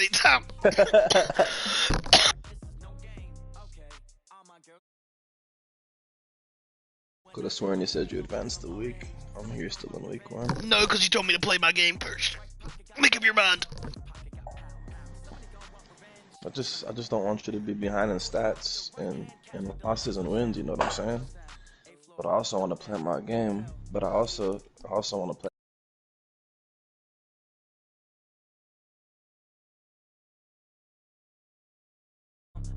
Anytime. Could have sworn you said you advanced the week. I'm here still in week 1. No, because you told me to play my game first. Make up your mind. I just don't want you to be behind in stats and losses and wins. You know what I'm saying? But I also want to play my game. But I also want to play.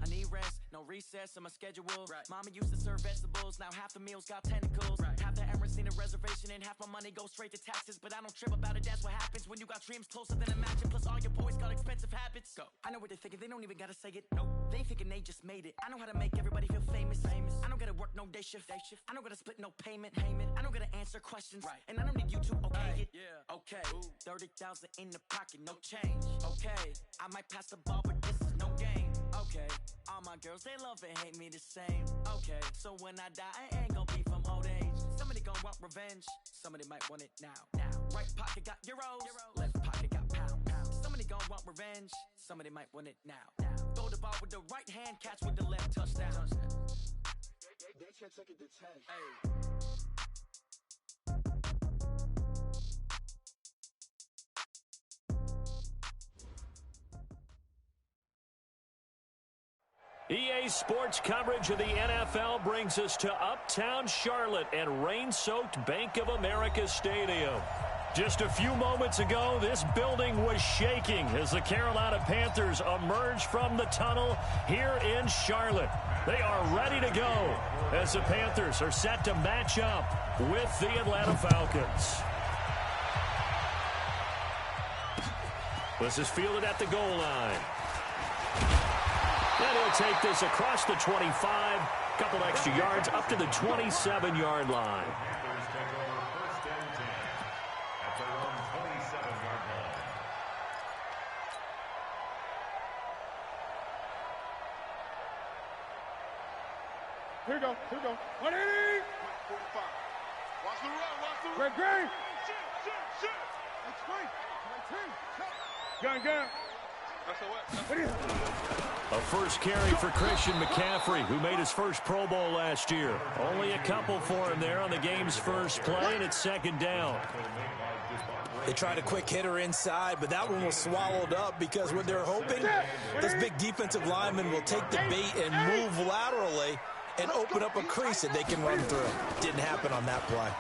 I need rest, no recess in my schedule. Mama used to serve vegetables, now half the meals got tentacles. Half the Emirates need a reservation and half my money goes straight to taxes. But I don't trip about it, that's what happens when you got dreams closer than a match. Plus all your boys got expensive habits. Go. I know what they're thinking, they don't even gotta say it. Nope. They thinking they just made it. I know how to make everybody feel famous. I don't gotta work no day shift. I don't gotta split no payment. I don't gotta answer questions. And I don't need you to okay it. Yeah. Okay. 30,000 in the pocket, no change. Okay. I might pass the ball, but this is no game. Okay, all my girls, they love and hate me the same. Okay, so when I die, I ain't gonna be from old age. Somebody gon' want revenge, somebody might want it now. Right pocket got euros, left pocket got pound. Somebody gon' want revenge, somebody might want it now. Throw the ball with the right hand, catch with the left, touchdown. They can't take it to 10. Hey. EA Sports coverage of the NFL brings us to Uptown Charlotte and rain-soaked Bank of America Stadium. Just a few moments ago, this building was shaking as the Carolina Panthers emerged from the tunnel here in Charlotte. They are ready to go as the Panthers are set to match up with the Atlanta Falcons. This is fielded at the goal line. And he'll take this across the 25, couple extra yards up to the 27-yard line. Here we go. 180. 45. Watch the run. Great. Shoot. That's great. Gun. A first carry for Christian McCaffrey, who made his first Pro Bowl last year. Only a couple for him there on the game's first play, and it's second down. They tried a quick hitter inside, but that one was swallowed up because what they're hoping, this big defensive lineman will take the bait and move laterally and open up a crease that they can run through. Didn't happen on that play.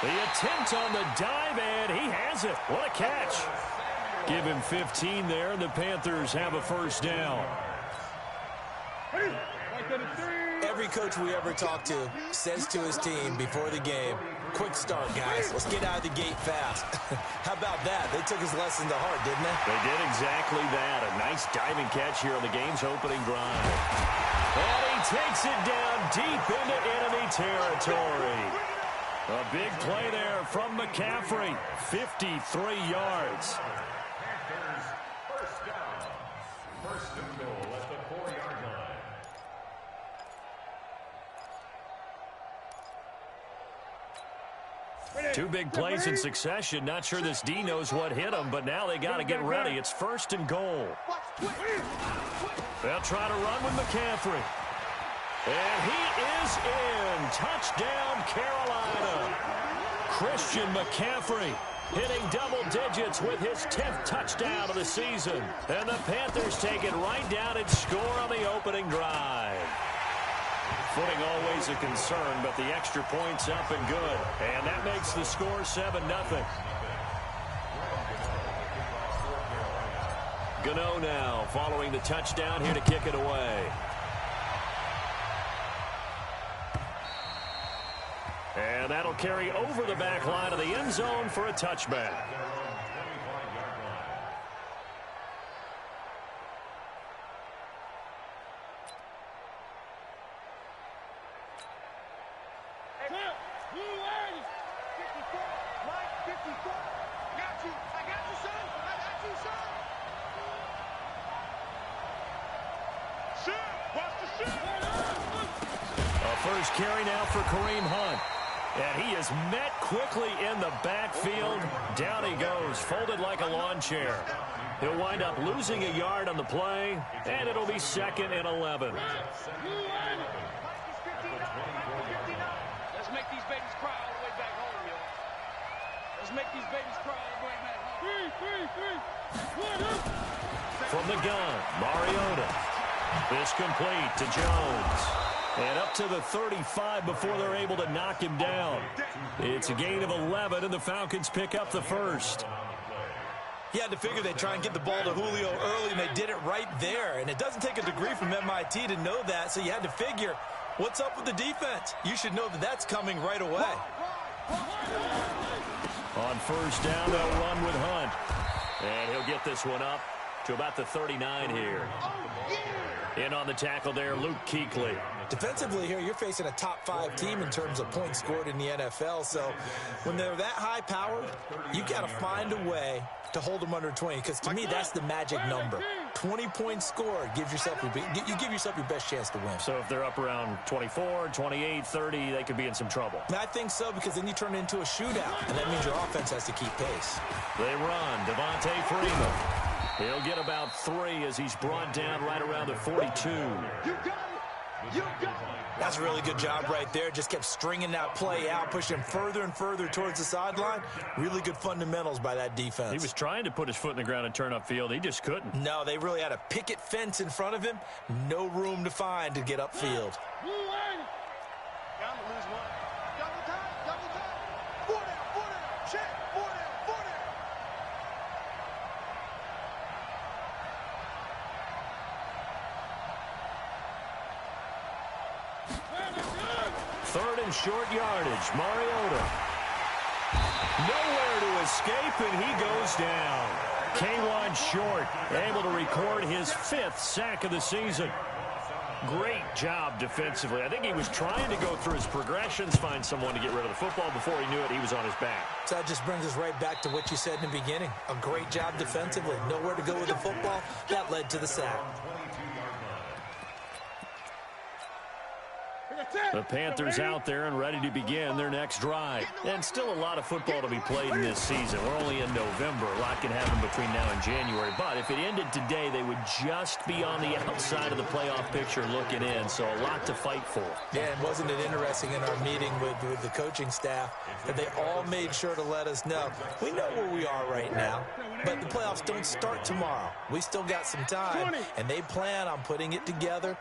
The attempt on the dive, and he has it. What a catch. Give him 15 there, and the Panthers have a first down. Every coach we ever talk to says to his team before the game, quick start, guys. Let's get out of the gate fast. How about that? They took his lesson to heart, didn't they? They did exactly that. A nice diving catch here on the game's opening drive. And he takes it down deep into enemy territory. A big play there from McCaffrey, 53 yards. First and goal at the 4-yard line. Two big plays in succession. Not sure this D knows what hit him, but now they got to get ready. It's first and goal. They'll try to run with McCaffrey. And he is in. Touchdown, Carolina. Christian McCaffrey hitting double digits with his 10th touchdown of the season. And the Panthers take it right down and score on the opening drive. Footing always a concern, but the extra point's up and good. And that makes the score 7-0. Gano now following the touchdown here to kick it away. And that'll carry over the back line of the end zone for a touchback. A first carry now for Kareem Hunt. And he is met quickly in the backfield. Down he goes, folded like a lawn chair. He'll wind up losing a yard on the play, and it'll be 2nd and 11. Let's make these babies cry all the way back home, y'all. Let's make these babies cry all the way back home. Three. From the gun, Mariota. This complete to Jones. And up to the 35 before they're able to knock him down. It's a gain of 11, and the Falcons pick up the first. You had to figure they'd try and get the ball to Julio early, and they did it right there. And it doesn't take a degree from MIT to know that, so you had to figure, what's up with the defense? You should know that that's coming right away. On first down, they'll run with Hunt. And he'll get this one up to about the 39 here. In on the tackle there, Luke Kuechly. Defensively here, you're facing a top-5 team in terms of points scored in the NFL. So when they're that high-powered, you've got to find a way to hold them under 20. Because to me, that's the magic number. 20 points scored gives yourself you give yourself your best chance to win. So if they're up around 24, 28, 30, they could be in some trouble. I think so, because then you turn it into a shootout, and that means your offense has to keep pace. They run. Devontae Freeman. He'll get about 3 as he's brought down right around the 42. You got it. You got it. That's a really good job right there. Just kept stringing that play out, pushing further and further towards the sideline. Really good fundamentals by that defense. He was trying to put his foot in the ground and turn upfield. He just couldn't. No, they really had a picket fence in front of him. No room to find to get upfield. Third and short yardage. Mariota. Nowhere to escape, and he goes down. K1 Short able to record his 5th sack of the season. Great job defensively. I think he was trying to go through his progressions, find someone to get rid of the football. Before he knew it, he was on his back. So that just brings us right back to what you said in the beginning. A great job defensively. Nowhere to go with the football. That led to the sack. The Panthers out there and ready to begin their next drive. And still a lot of football to be played in this season. We're only in November. A lot can happen between now and January. But if it ended today, they would just be on the outside of the playoff picture looking in. So a lot to fight for. Yeah, and wasn't it interesting in our meeting with the coaching staff that they all made sure to let us know, we know where we are right now, but the playoffs don't start tomorrow. We still got some time, and they plan on putting it together,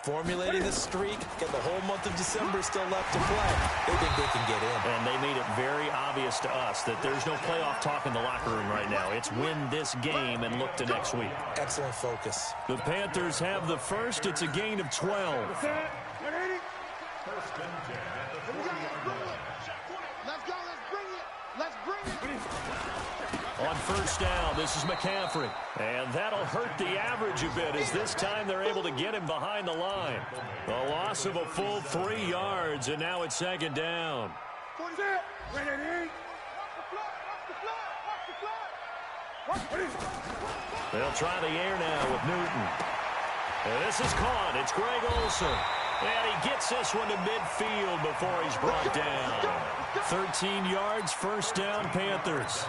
formulating a streak, get the whole month of December still left to play. They think they can get in. And they made it very obvious to us that there's no playoff talk in the locker room right now. It's win this game and look to next week. Excellent focus. The Panthers have the first. It's a gain of 12. On first down, this is McCaffrey. And that'll hurt the average a bit as this time they're able to get him behind the line. A loss of a full 3 yards, and now it's 2nd down. They'll try the air now with Newton. And this is caught. It's Greg Olsen. And he gets this one to midfield before he's brought down. 13 yards, first down, Panthers.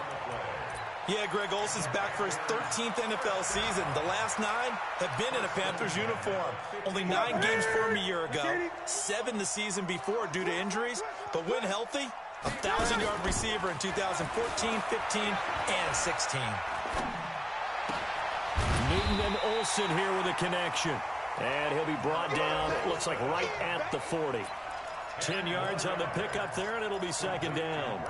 Yeah, Greg Olsen's back for his 13th NFL season. The last 9 have been in a Panthers uniform. Only 9 games for him a year ago, 7 the season before due to injuries. But when healthy, a 1,000-yard receiver in 2014, 15, and 16. Newton and Olsen here with a connection. And he'll be brought down, it looks like right at the 40. 10 yards on the pickup there, and it'll be 2nd down.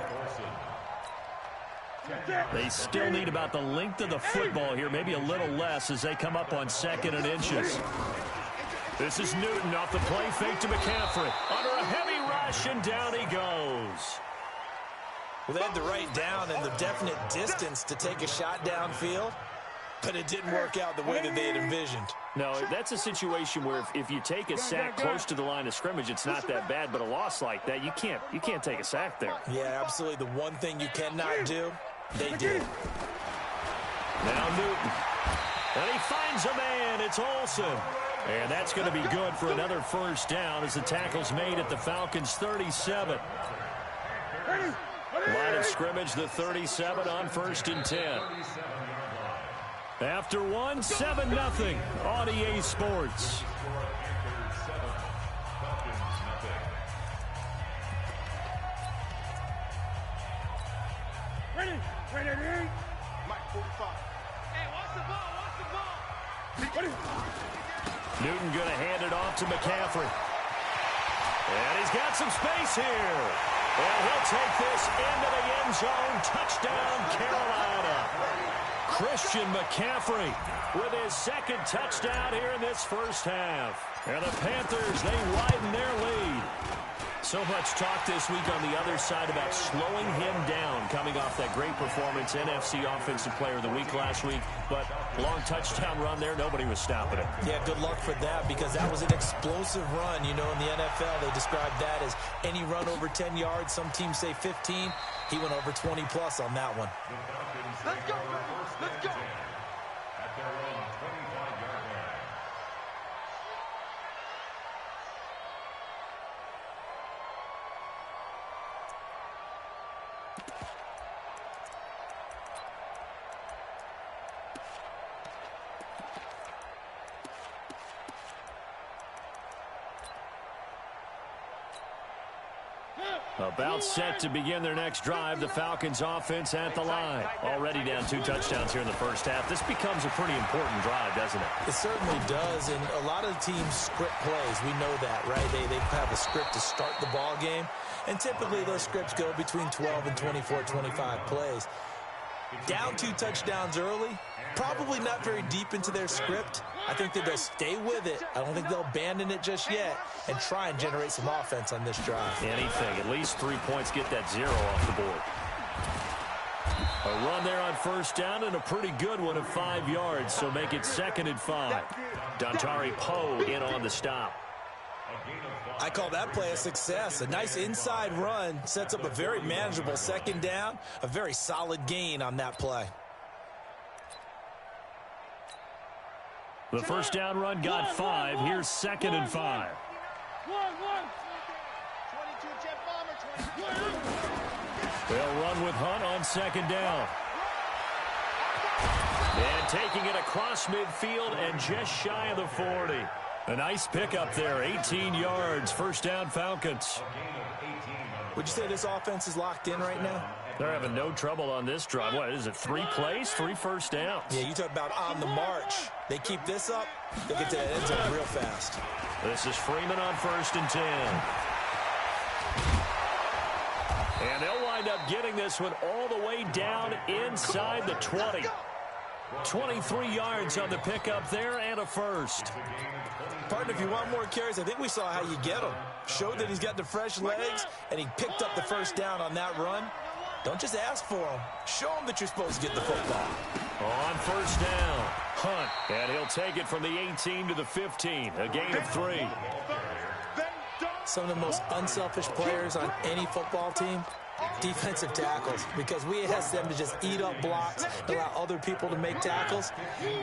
They still need about the length of the football here, maybe a little less as they come up on 2nd and inches. This is Newton off the play fake to McCaffrey. Under a heavy rush, and down he goes. Well, they had the right down and the definite distance to take a shot downfield, but it didn't work out the way that they had envisioned. No, that's a situation where if you take a sack close to the line of scrimmage, it's not that bad, but a loss like that, you can't take a sack there. Yeah, absolutely. The one thing you cannot do, they did. Now Newton. And he finds a man. It's Olsen. And that's going to be good for another first down as the tackle's made at the Falcons' 37. Line of scrimmage, the 37 on 1st and 10. After one, 7-0 on EA Sports. Ready? Mike 45. Hey, watch the ball, watch the ball. Ready? Newton going to hand it off to McCaffrey. And he's got some space here. And he'll take this into the end zone. Touchdown, Carolina. Christian McCaffrey with his second touchdown here in this first half. And the Panthers, they widen their lead. So much talk this week on the other side about slowing him down, coming off that great performance, NFC Offensive Player of the Week last week. But long touchdown run there, nobody was stopping it. Yeah, good luck for that, because that was an explosive run. You know, in the NFL, they describe that as any run over 10 yards. Some teams say 15. He went over 20-plus on that one. Let's go, baby. Let's go. At their own 25-yard line. About set to begin their next drive, the Falcons offense at the line. Already down 2 touchdowns here in the first half. This becomes a pretty important drive, doesn't it? It certainly does, and a lot of teams script plays. We know that, right? They have a script to start the ball game, and typically those scripts go between 12 and 24, 25 plays. Down 2 touchdowns early, probably not very deep into their script. I think that they'll stay with it. I don't think they'll abandon it just yet and try and generate some offense on this drive. Anything. At least 3 points, get that 0 off the board. A run there on first down and a pretty good one of 5 yards, so make it 2nd and 5. Dontari Poe in on the stop. I call that play a success. A nice inside run sets up a very manageable 2nd down, a very solid gain on that play. The first down run got 5. Here's 2nd and 5. 22, Jet Bomber, 22. They'll run with Hunt on 2nd down. And taking it across midfield and just shy of the 40. A nice pickup there, 18 yards, first down Falcons. Would you say this offense is locked in right now? They're having no trouble on this drive. What is it, 3 plays, 3 first downs? Yeah, you talk about on the march. They keep this up, they'll get to that end zone real fast. This is Freeman on 1st and 10. And they'll wind up getting this one all the way down inside the 20. 23 yards on the pickup there and a first. Partner, if you want more carries, I think we saw how you get him. Showed that he's got the fresh legs, and he picked up the first down on that run. Don't just ask for him. Show him that you're supposed to get the football. On first down, Hunt, and he'll take it from the 18 to the 15, a gain of 3. Some of the most unselfish players on any football team, defensive tackles, because we ask them to just eat up blocks, allow other people to make tackles.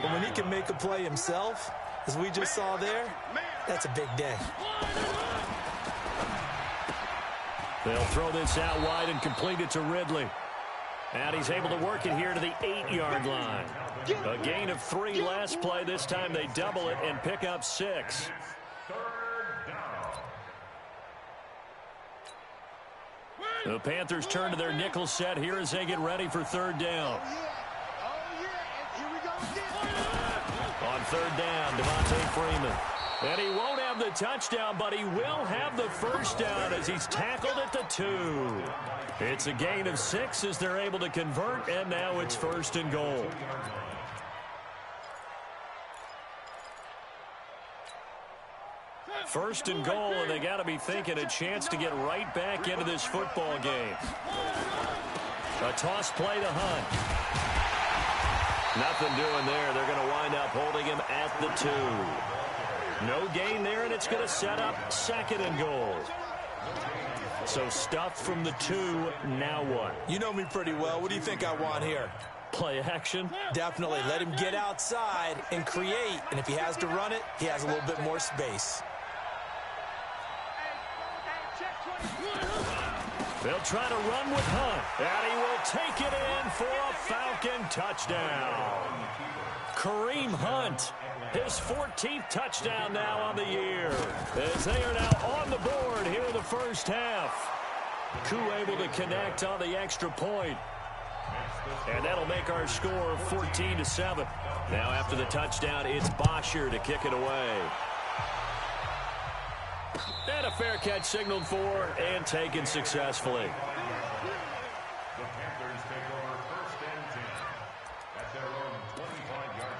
But when he can make a play himself, as we just saw there, that's a big day. They'll throw this out wide and complete it to Ridley. And he's able to work it here to the 8-yard line. A gain of 3 last play. This time they double it and pick up 6. The Panthers turn to their nickel set here as they get ready for 3rd down. On 3rd down, Devontae Freeman. And he won't have the touchdown, but he will have the first down as he's tackled at the 2. It's a gain of 6 as they're able to convert, and now it's 1st and goal. First and goal, and they got to be thinking a chance to get right back into this football game. A toss play to Hunt. Nothing doing there. They're going to wind up holding him at the 2. No gain there, and it's going to set up 2nd and goal. So stuffed from the 2, now what? You know me pretty well. What do you think I want here? Play action? Definitely. Let him get outside and create. And if he has to run it, he has a little bit more space. They'll try to run with Hunt, and he will take it in for a Falcon touchdown. Kareem Hunt, his 14th touchdown now on the year, as they are now on the board here in the first half. Koo able to connect on the extra point. And that'll make our score 14-7. Now after the touchdown, it's Bosher to kick it away. And a fair catch signaled for and taken successfully. The Panthers take over 1st and 10 at their own 25-yard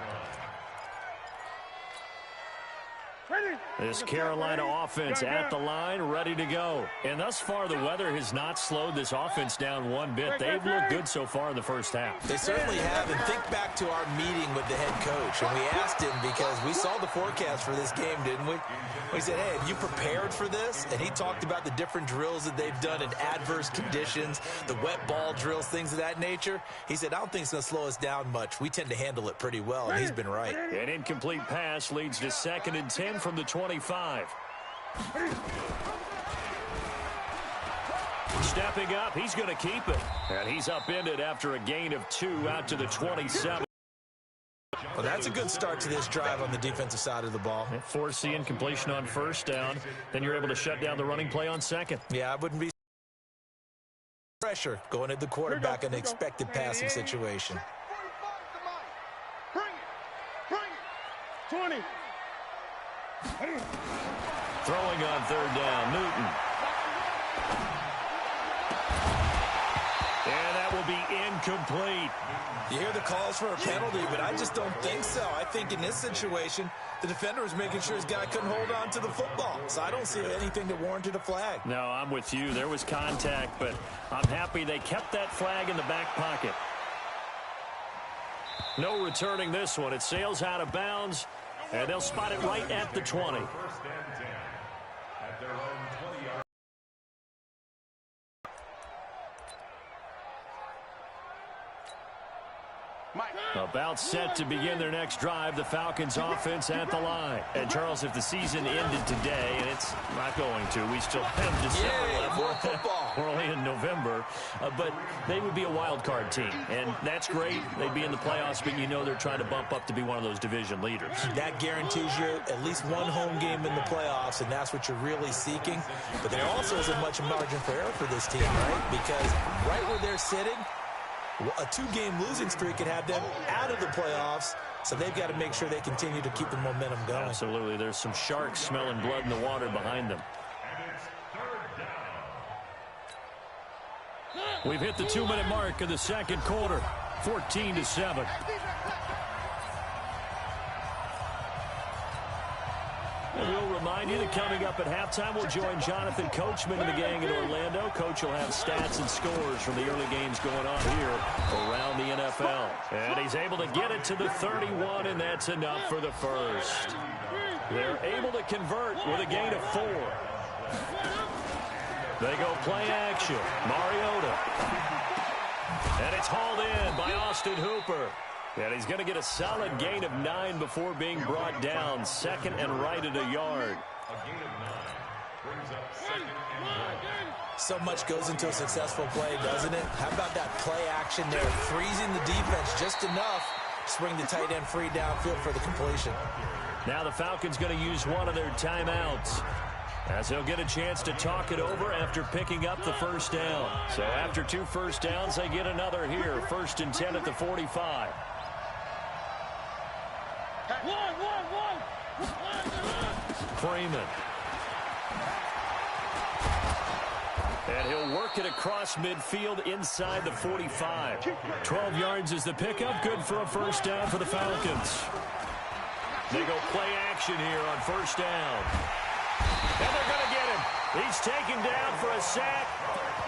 line. This Carolina offense at the line, ready to go. And thus far, the weather has not slowed this offense down one bit. They've looked good so far in the first half. They certainly have, and think back to our meeting with the head coach, and we asked him because we saw the forecast for this game, didn't we? We said, hey, have you prepared for this? And he talked about the different drills that they've done in adverse conditions, the wet ball drills, things of that nature. He said, I don't think it's going to slow us down much. We tend to handle it pretty well, and he's been right. An incomplete pass leads to 2nd and 10 from the 25. Stepping up, he's going to keep it. And he's upended after a gain of 2 out to the 27. Well, that's a good start to this drive on the defensive side of the ball. Force the incompletion on 1st down. Then you're able to shut down the running play on 2nd. Yeah, I wouldn't be pressure going at the quarterback in an expected passing situation. Bring it. 20. Throwing on 3rd down, Newton. And that will be incomplete. You hear the calls for a penalty, but I just don't think so. I think in this situation, the defender was making sure his guy couldn't hold on to the football. So I don't see anything that warranted a flag. No, I'm with you. There was contact, but I'm happy they kept that flag in the back pocket. No returning this one. It sails out of bounds, and they'll spot it right at the 20. 1st and 10 at their own 20-yard. About set to begin their next drive, the Falcons offense at the line. And Charles, if the season ended today, and it's not going to, we still have December left. More football. We're only in November, but they would be a wild card team, and that's great. They'd be in the playoffs, but you know they're trying to bump up to be one of those division leaders. That guarantees you at least one home game in the playoffs, and that's what you're really seeking. But there also isn't much margin for error for this team, right? Because right where they're sitting, a 2-game losing streak could have them out of the playoffs, so they've got to make sure they continue to keep the momentum going. Absolutely. There's some sharks smelling blood in the water behind them. And it's 3rd down. We've hit the 2-minute mark of the 2nd quarter, 14-7. And we'll remind you that coming up at halftime, we'll join Jonathan Coachman and the gang in Orlando. Coach will have stats and scores from the early games going on here around the NFL. And he's able to get it to the 31, and that's enough for the first. They're able to convert with a gain of 4. They go play action. Mariota. And it's hauled in by Austin Hooper. And he's going to get a solid gain of 9 before being brought down. 2nd and right at a yard. A gain of 9 brings up 2nd and 1. So much goes into a successful play, doesn't it? How about that play action there? Freezing the defense just enough to bring the tight end free downfield for the completion. Now the Falcons going to use one of their timeouts, as they'll get a chance to talk it over after picking up the 1st down. So after 2 first downs, they get another here. 1st and 10 at the 45. Freeman. And he'll work it across midfield inside the 45. 12 yards is the pickup. Good for a 1st down for the Falcons. They go play action here on 1st down. And they're going to get him. He's taken down for a sack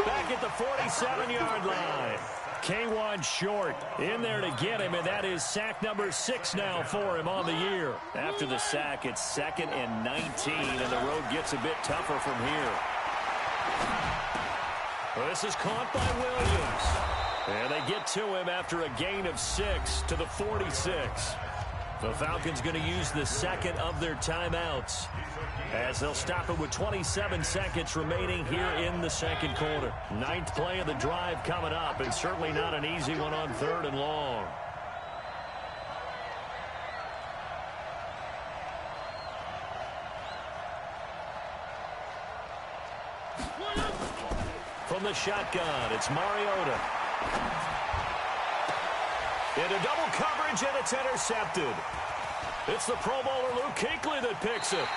back at the 47-yard line. K1 Short in there to get him, and that is sack number 6 now for him on the year. After the sack, it's 2nd and 19, and the road gets a bit tougher from here. Well, this is caught by Williams. And they get to him after a gain of 6 to the 46. The Falcons going to use the second of their timeouts as they'll stop it with 27 seconds remaining here in the second quarter. Ninth play of the drive coming up, and certainly not an easy one on 3rd and long. From the shotgun, it's Mariota. Into double coverage, and it's intercepted. It's the Pro Bowler Luke Kuechly that picks it.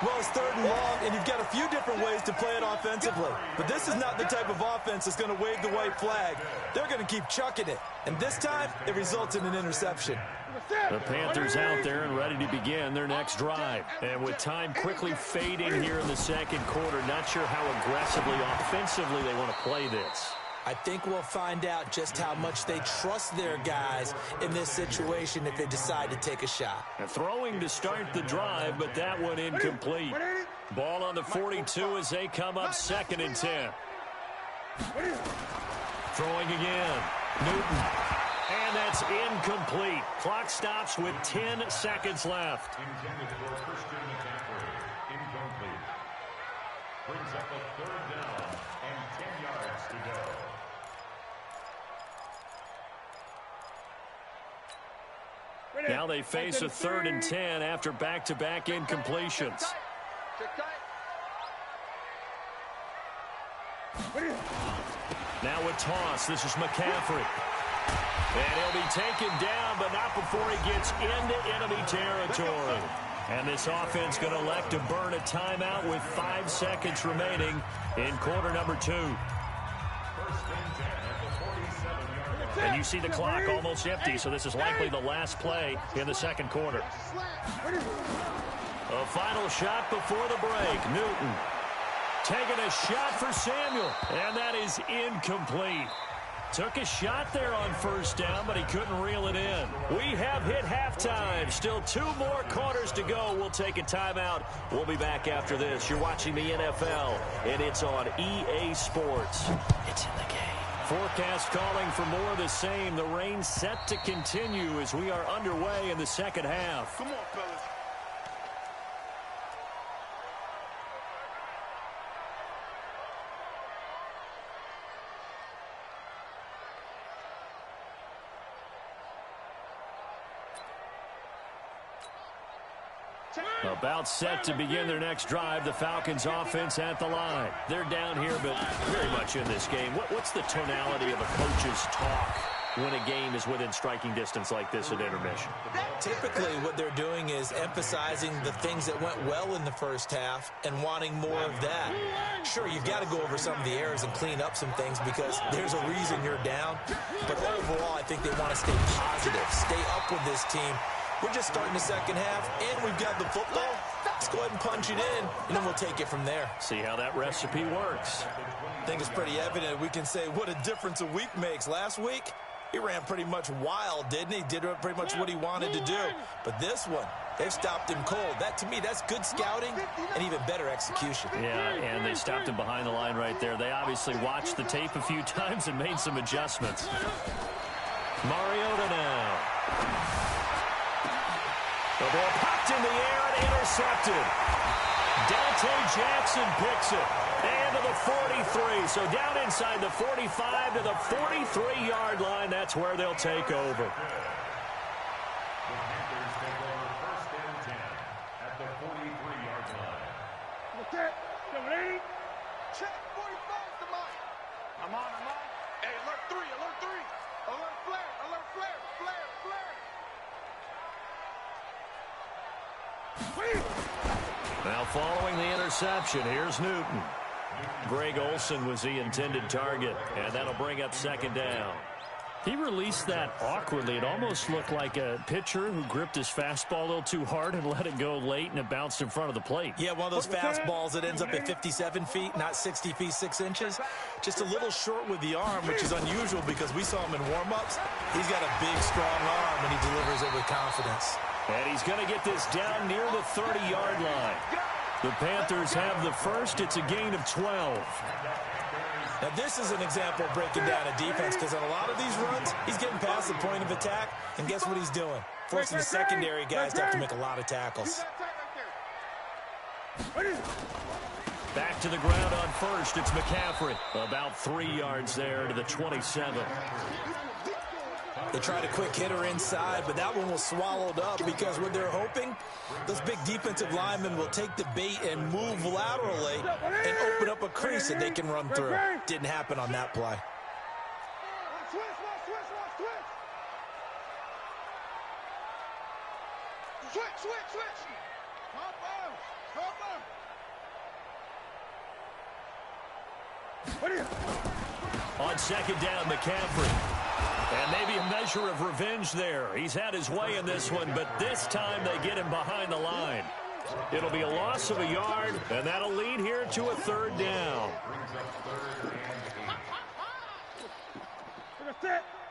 Well, it's 3rd and long, and you've got a few different ways to play it offensively. But this is not the type of offense that's going to wave the white flag. They're going to keep chucking it. And this time, it results in an interception. The Panthers out there and ready to begin their next drive. And with time quickly fading here in the second quarter, not sure how aggressively, offensively they want to play this. I think we'll find out just how much they trust their guys in this situation if they decide to take a shot. And throwing to start the drive, but that one incomplete. Ball on the 42 as they come up 2nd and 10. Throwing again. Newton. And that's incomplete. Clock stops with 10 seconds left. Intended for Christian McCaffrey. Incomplete. Brings up a 3rd down and 10 yards to go. Now they face a 3rd and 10 after back-to-back incompletions. Now a toss. This is McCaffrey. And he'll be taken down, but not before he gets into enemy territory. And this offense going to elect to burn a timeout with 5 seconds remaining in quarter number 2. And you see the clock almost empty, so this is likely the last play in the second quarter. A final shot before the break. Newton taking a shot for Samuel, and that is incomplete. Took a shot there on 1st down, but he couldn't reel it in. We have hit halftime. Still 2 more quarters to go. We'll take a timeout. We'll be back after this. You're watching the NFL, and it's on EA Sports. It's in the game. Forecast calling for more of the same. The rain set to continue as we are underway in the second half. Come on, fellas. About set to begin their next drive. The Falcons offense at the line. They're down here, but very much in this game. What's the tonality of a coach's talk when a game is within striking distance like this at intermission? Typically, what they're doing is emphasizing the things that went well in the first half and wanting more of that. Sure, you've got to go over some of the errors and clean up some things because there's a reason you're down. But overall, I think they want to stay positive, stay up with this team. We're just starting the second half, and we've got the football. Let's go ahead and punch it in, and then we'll take it from there. See how that recipe works. I think it's pretty evident. We can say what a difference a week makes. Last week, he ran pretty much wild, didn't he? Did pretty much what he wanted to do. But this one, they've stopped him cold. That, to me, that's good scouting and even better execution. Yeah, and they stopped him behind the line right there. They obviously watched the tape a few times and made some adjustments. Mariota now. The ball popped in the air and intercepted. Dante Jackson picks it. And to the 43. So down inside the 45 to the 43-yard line. That's where they'll take over. The Panthers take over 1st and 10 at the 43-yard line. Okay, get ready. Check 45 to mine. I'm on. Hey, alert 3. Alert flare. Now following the interception, here's Newton. Greg Olsen was the intended target, and that'll bring up 2nd down. He released that awkwardly. It almost looked like a pitcher who gripped his fastball a little too hard and let it go late, and it bounced in front of the plate. Yeah, one of those fastballs that ends up at 57 feet, not 60 feet, 6 inches. Just a little short with the arm, which is unusual because we saw him in warm-ups. He's got a big, strong arm, and he delivers it with confidence. And he's going to get this down near the 30-yard line. The Panthers have the first. It's a gain of 12. Now, this is an example of breaking down a defense because on a lot of these runs, he's getting past the point of attack, and guess what he's doing? Forcing the secondary guys to have to make a lot of tackles. Back to the ground on first. It's McCaffrey. About 3 yards there to the 27. They tried a quick hitter inside, but that one was swallowed up because what they're hoping, those big defensive linemen will take the bait and move laterally and open up a crease that they can run through. Didn't happen on that play. Switch. On second down, McCaffrey. And maybe a measure of revenge there. He's had his way in this one, but this time they get him behind the line. It'll be a loss of a yard, and that'll lead here to a third down.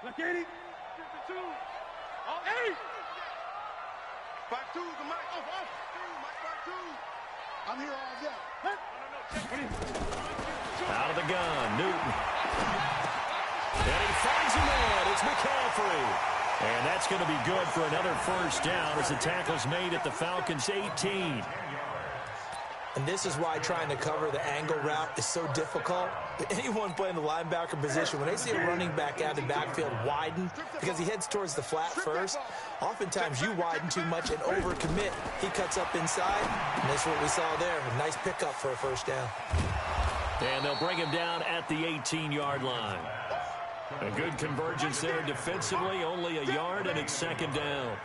Look 80. 52. 8. 5-2 the mic. Off. Mike 5-2. I'm here all day. Out of the gun, Newton. And he finds him in. It's McCaffrey. And that's going to be good for another first down as the tackle's made at the Falcons' 18. And this is why trying to cover the angle route is so difficult. Anyone playing the linebacker position, when they see a running back out of the backfield widen because he heads towards the flat first, oftentimes you widen too much and overcommit. He cuts up inside, and that's what we saw there. A nice pickup for a first down. And they'll bring him down at the 18-yard line. A good convergence there defensively, only a yard, and it's second down.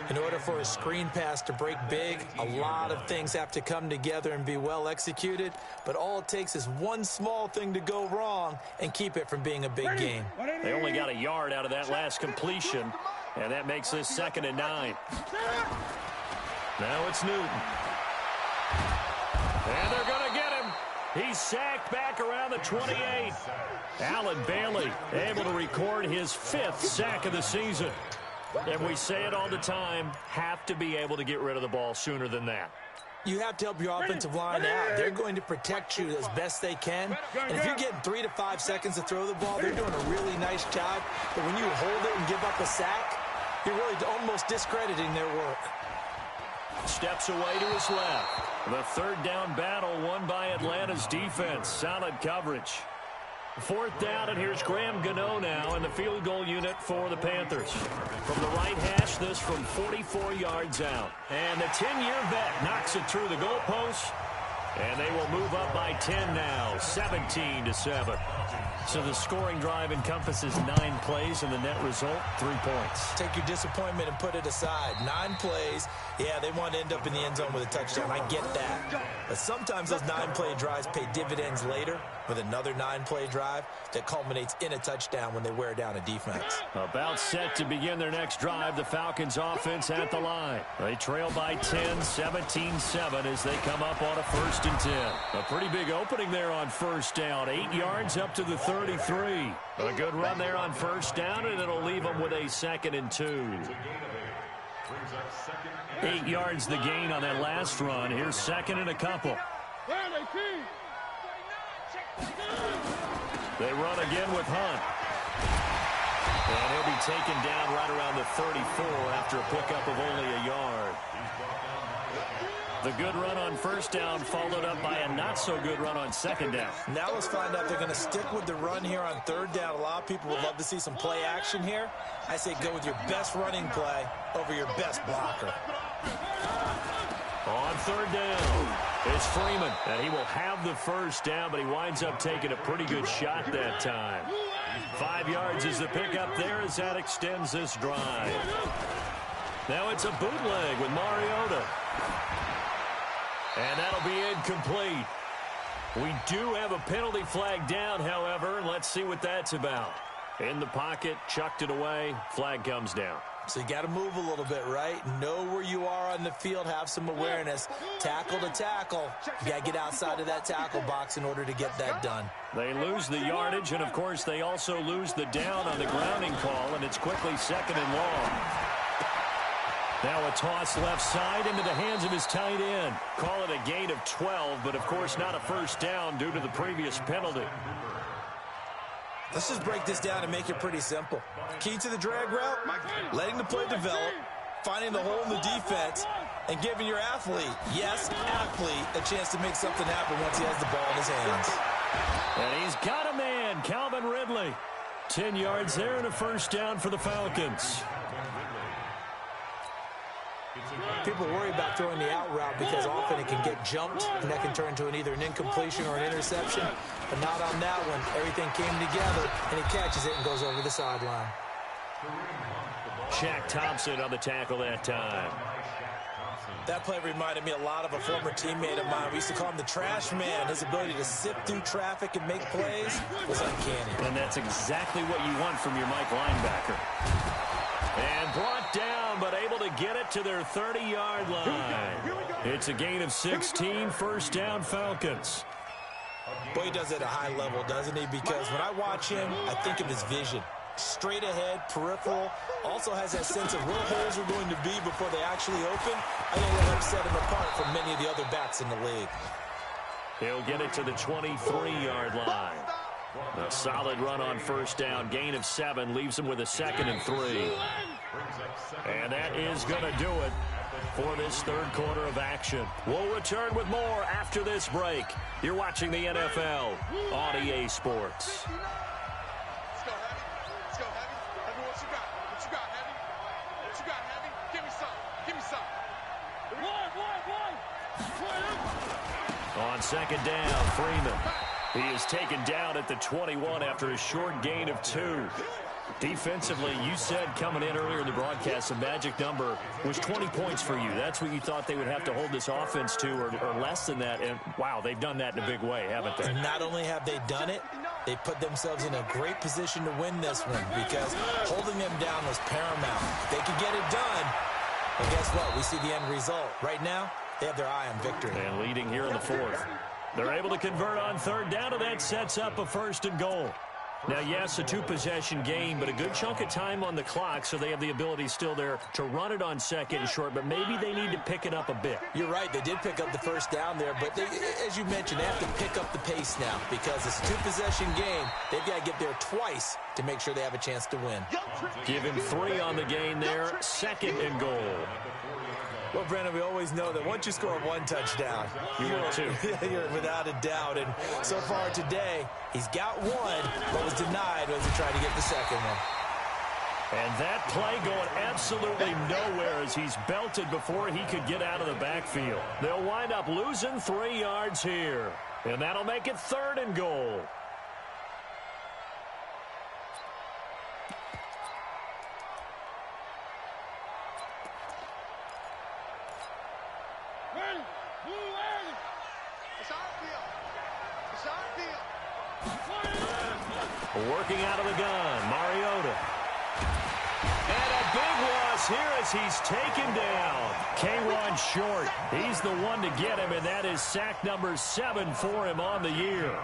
In order for a screen pass to break big, a lot of things have to come together and be well executed, but all it takes is one small thing to go wrong and keep it from being a big game. They only got a yard out of that last completion, and that makes this 2nd and 9. Now it's Newton. And they're going to get him. He's sacked back around the 28. Allen Bailey able to record his 5th sack of the season. And we say it all the time, have to be able to get rid of the ball sooner than that. You have to help your offensive line out. They're going to protect you as best they can. And if you're getting 3 to 5 seconds to throw the ball, they're doing a really nice job. But when you hold it and give up a sack, you're really almost discrediting their work. Steps away to his left. The third down battle won by Atlanta's defense. Solid coverage. 4th down, and here's Graham Gano now in the field goal unit for the Panthers. From the right hash, this from 44 yards out. And the 10-year vet knocks it through the goalpost, and they will move up by 10 now, 17-7. So the scoring drive encompasses 9 plays, and the net result, 3 points. Take your disappointment and put it aside. 9 plays. Yeah, they want to end up in the end zone with a touchdown. I get that. But sometimes those 9-play drives pay dividends later with another 9-play drive that culminates in a touchdown when they wear down a defense. About set to begin their next drive, the Falcons offense at the line. They trail by 10, 17-7 as they come up on a 1st and 10. A pretty big opening there on first down. 8 yards up to the 33. A good run there on first down, and it'll leave them with a 2nd and 2. 8 yards the gain on that last run. Here's 2nd and a couple. They run again with Hunt. And he'll be taken down right around the 34 after a pickup of only a yard. The good run on first down followed up by a not-so-good run on 2nd down. Now let's find out if they're going to stick with the run here on 3rd down. A lot of people would love to see some play action here. I say go with your best running play over your best blocker. On 3rd down, it's Freeman, and he will have the first down, but he winds up taking a pretty good shot that time. 5 yards is the pickup there as that extends this drive. Now it's a bootleg with Mariota. And that'll be incomplete. We do have a penalty flag down, however, and let's see what that's about. In the pocket, chucked it away, flag comes down. So you got to move a little bit, right? Know where you are on the field, have some awareness. Tackle to tackle. You got to get outside of that tackle box in order to get that done. They lose the yardage, and of course they also lose the down on the grounding call, and it's quickly 2nd and long. Now a toss left side into the hands of his tight end. Call it a gain of 12, but of course not a first down due to the previous penalty. Let's just break this down and make it pretty simple. Key to the drag route, letting the play develop, finding the hole in the defense, and giving your athlete, yes, athlete, a chance to make something happen once he has the ball in his hands. And he's got a man, Calvin Ridley. 10 yards there and a first down for the Falcons. People worry about throwing the out route because often it can get jumped, and that can turn into either an incompletion or an interception. But not on that one. Everything came together, and he catches it and goes over the sideline. Shaq Thompson on the tackle that time. That play reminded me a lot of a former teammate of mine. We used to call him the trash man. His ability to sift through traffic and make plays was uncanny. And that's exactly what you want from your Mike linebacker. And brought down, but able to get it to their 30-yard line. It's a gain of 16, first down Falcons. Boy, he does it at a high level, doesn't he? Because when I watch him, I think of his vision. Straight ahead, peripheral, also has that sense of where holes are going to be before they actually open. I think that'll set him apart from many of the other backs in the league. He'll get it to the 23-yard line. A solid run on first down, gain of 7, leaves him with a 2nd and 3. And that is going to do it for this third quarter of action. We'll return with more after this break. You're watching the NFL on EA Sports. Let's go, Heavy. Let's go, Heavy. Heavy, what you got? What you got, Heavy? What you got, Heavy? Give me some. Give me some. On second down, Freeman. He is taken down at the 21 after a short gain of 2. Defensively, you said coming in earlier in the broadcast, the magic number was 20 points for you. That's what you thought they would have to hold this offense to, or less than that. And, wow, they've done that in a big way, haven't they? And not only have they done it, they put themselves in a great position to win this one because holding them down was paramount. They could get it done, but guess what? We see the end result. Right now, they have their eye on victory. And leading here in the fourth. They're able to convert on third down, and that sets up a 1st and goal. Now, yes, a 2-possession game, but a good chunk of time on the clock, so they have the ability still there to run it on 2nd and short, but maybe they need to pick it up a bit. You're right. They did pick up the first down there, but they, as you mentioned, they have to pick up the pace now because it's a 2-possession game. They've got to get there twice to make sure they have a chance to win. Give him 3 on the gain there, 2nd and goal. Well, Brandon, we always know that once you score 1 touchdown, you're without a doubt. And so far today, he's got 1, but was denied as he tried to get the second one. And that play going absolutely nowhere as he's belted before he could get out of the backfield. They'll wind up losing 3 yards here. And that'll make it 3rd and goal. Working out of the gun, Mariota. And a big loss here as he's taken down. K1 short. He's the one to get him, and that is sack number 7 for him on the year.